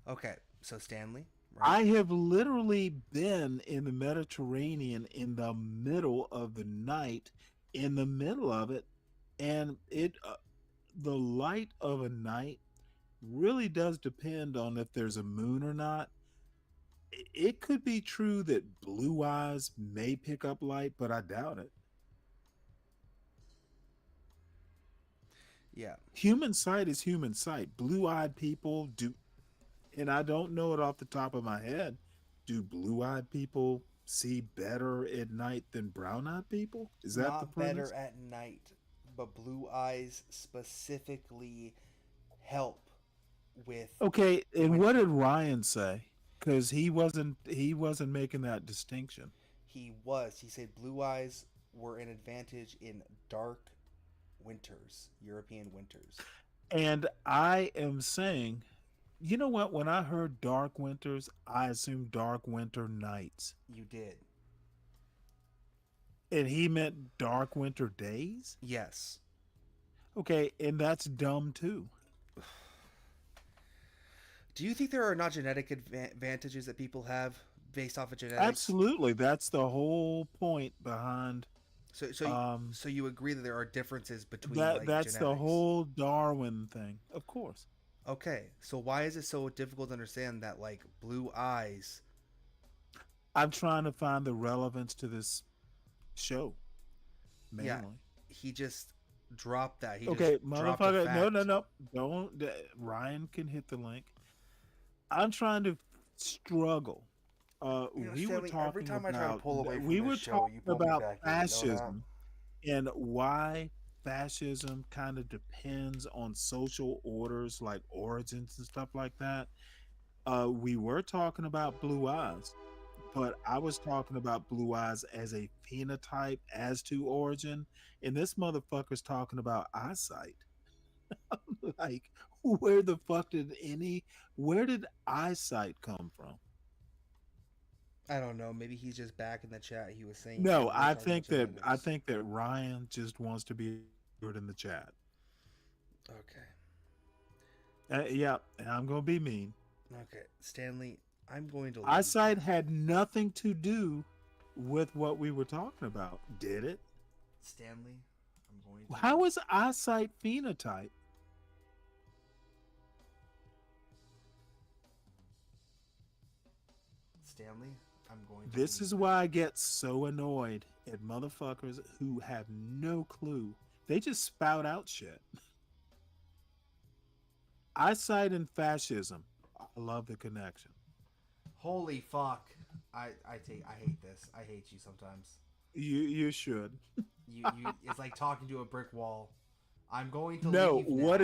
Okay, so Stanley, right? I have literally been in the Mediterranean in the middle of the night, in the middle of it, and the light of a night really does depend on if there's a moon or not. It could be true that blue eyes may pick up light, but I doubt it. Yeah. Human sight is human sight. Blue eyed people do, and I don't know it off the top of my head. Do blue eyed people see better at night than brown eyed people? Is that the Not better premise? at night, but blue eyes specifically help with Okay, and what winter. did Ryan say? Because he wasn't making that distinction. He was. He said blue eyes were an advantage in dark winters, European winters. And I am saying, you know what? When I heard dark winters, I assumed dark winter nights. You did. And he meant dark winter days? Yes. Okay, and that's dumb too. Do you think there are not genetic advantages that people have based off of genetics? Absolutely. That's the whole point behind So so Um, so you agree that there are differences between that like that's the genetics? whole Darwin thing, of course. Okay, so why is it so difficult to understand that like blue eyes? I'm trying to find the relevance to this show Yeah, mainly. he just dropped that. He just Okay, dropped a motherfucker, no, no, fact. no, don't. Ryan can hit the link. I'm trying to struggle. You know, We were Stanley, every talking time I try to about pull away from we this were show, talking you pull me about back in. You know that? fascism and why fascism kind of depends on social orders like origins and stuff like that. We were talking about blue eyes, but I was talking about blue eyes as a phenotype as to origin, and this motherfucker's talking about eyesight. Like, where the fuck did where did eyesight come from? I don't know. Maybe he's just back in the chat. He was saying No, we were talking about I genetics. think that Ryan just wants to be heard in the chat. Okay. Yeah, and I'm gonna be mean. Okay, Stanley, I'm going to leave, Eyesight man. had nothing to do with what we were talking about, did it? Stanley, I'm going to How leave. is eyesight phenotype? Stanley, I'm going to This leave, is man. why I get so annoyed at motherfuckers who have no clue. They just spout out shit. Eyesight and fascism. I love the connection. Holy fuck. I hate this. I hate you sometimes. You should. You it's like talking to a brick wall. I'm going to No, leave now.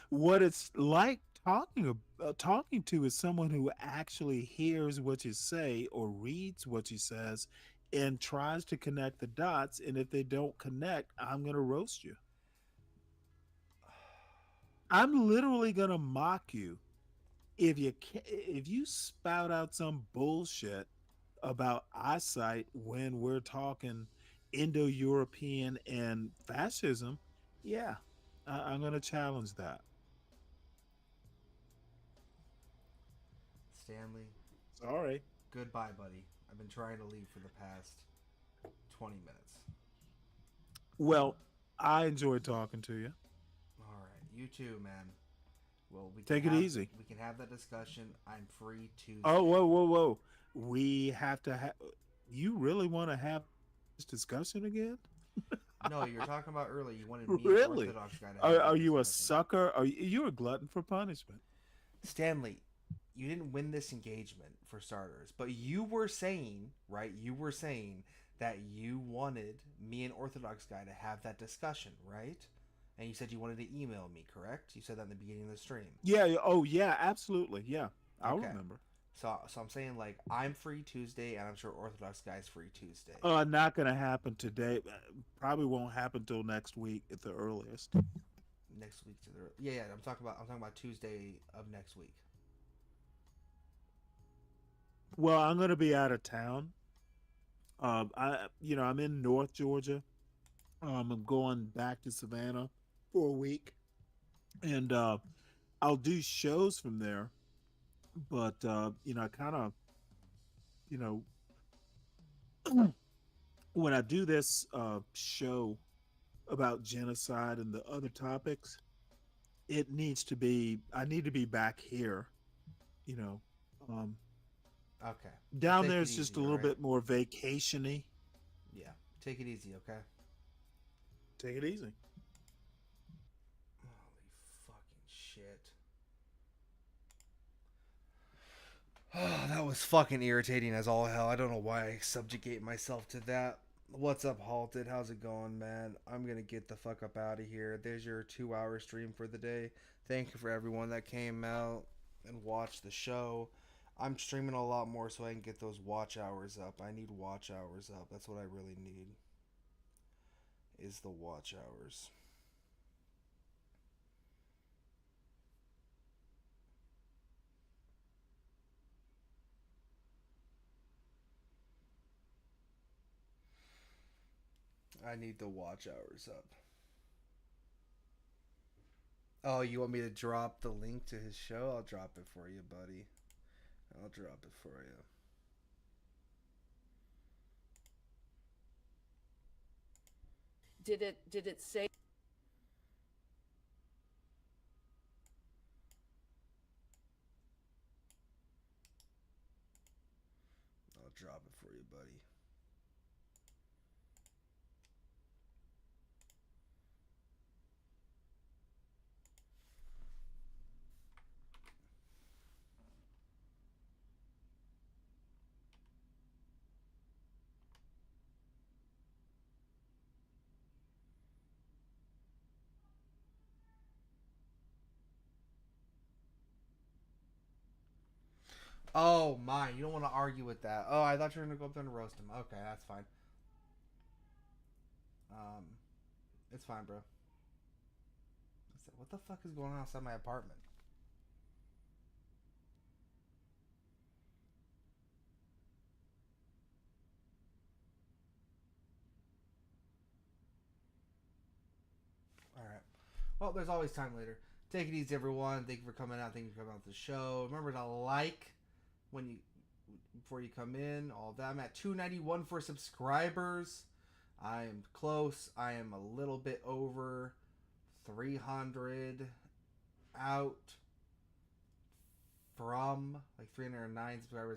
what it's like talking to is someone who actually hears what you say or reads what you says and tries to connect the dots, and if they don't connect, I'm going to roast you. I'm literally going to mock you if you spout out some bullshit about eyesight when we're talking Indo-European and fascism. Yeah, I'm going to challenge that. Stanley, Sorry. goodbye, buddy. I've been trying to leave for the past 20 minutes. Well, I enjoyed talking to you. All right, you too, man. Well, Take it easy. we can have that discussion. I'm free Oh, Tuesday. whoa, whoa, whoa. We have to have. You really want to have this discussion again? No, you were talking about earlier. You wanted me and Really? Orthodox guy to have Are that you a discussion. sucker? You're a glutton for punishment? Stanley, you didn't win this engagement for starters, but you were saying, right? You were saying that you wanted me and Orthodox guy to have that discussion, right? And you said you wanted to email me, correct? You said that in the beginning of the stream. Yeah. Oh, yeah. Absolutely. Yeah. I'll Okay. remember. So I'm saying like I'm free Tuesday, and I'm sure Orthodox guy's free Tuesday. Not gonna happen today. Probably won't happen till next week at the earliest. Next week to the yeah. I'm talking about Tuesday of next week. Well, I'm gonna be out of town. I'm in North Georgia. I'm going back to Savannah for a week, and I'll do shows from there. But I kind of, you know, when I do this show about genocide and the other topics, it needs to be. I need to be back here. You know, um, Okay. Well, down take there it is just a easy, all little right? bit more vacationy. Yeah. Take it easy, okay? Take it easy. Holy fucking shit. Oh, that was fucking irritating as all hell. I don't know why I subjugate myself to that. What's up, Halted? How's it going, man? I'm gonna get the fuck up out of here. There's your 2 hour stream for the day. Thank you for everyone that came out and watched the show. I'm streaming a lot more so I can get those watch hours up. I need watch hours up. That's what I really need. Is the watch hours. I need the watch hours up. Oh, you want me to drop the link to his show? I'll drop it for you, buddy. I'll drop it for you. did it say? I'll drop it for you, buddy. Oh my! You don't want to argue with that. Oh, I thought you were gonna go up there and roast him. Okay, that's fine. It's fine, bro. What the fuck is going on outside my apartment? All right. Well, there's always time later. Take it easy, everyone. Thank you for coming out. Thank you for coming out to the show. Remember to like when you before you come in. All that. I'm at 291 for subscribers. I am close. I am a little bit over 300 out from like 309 subscribers.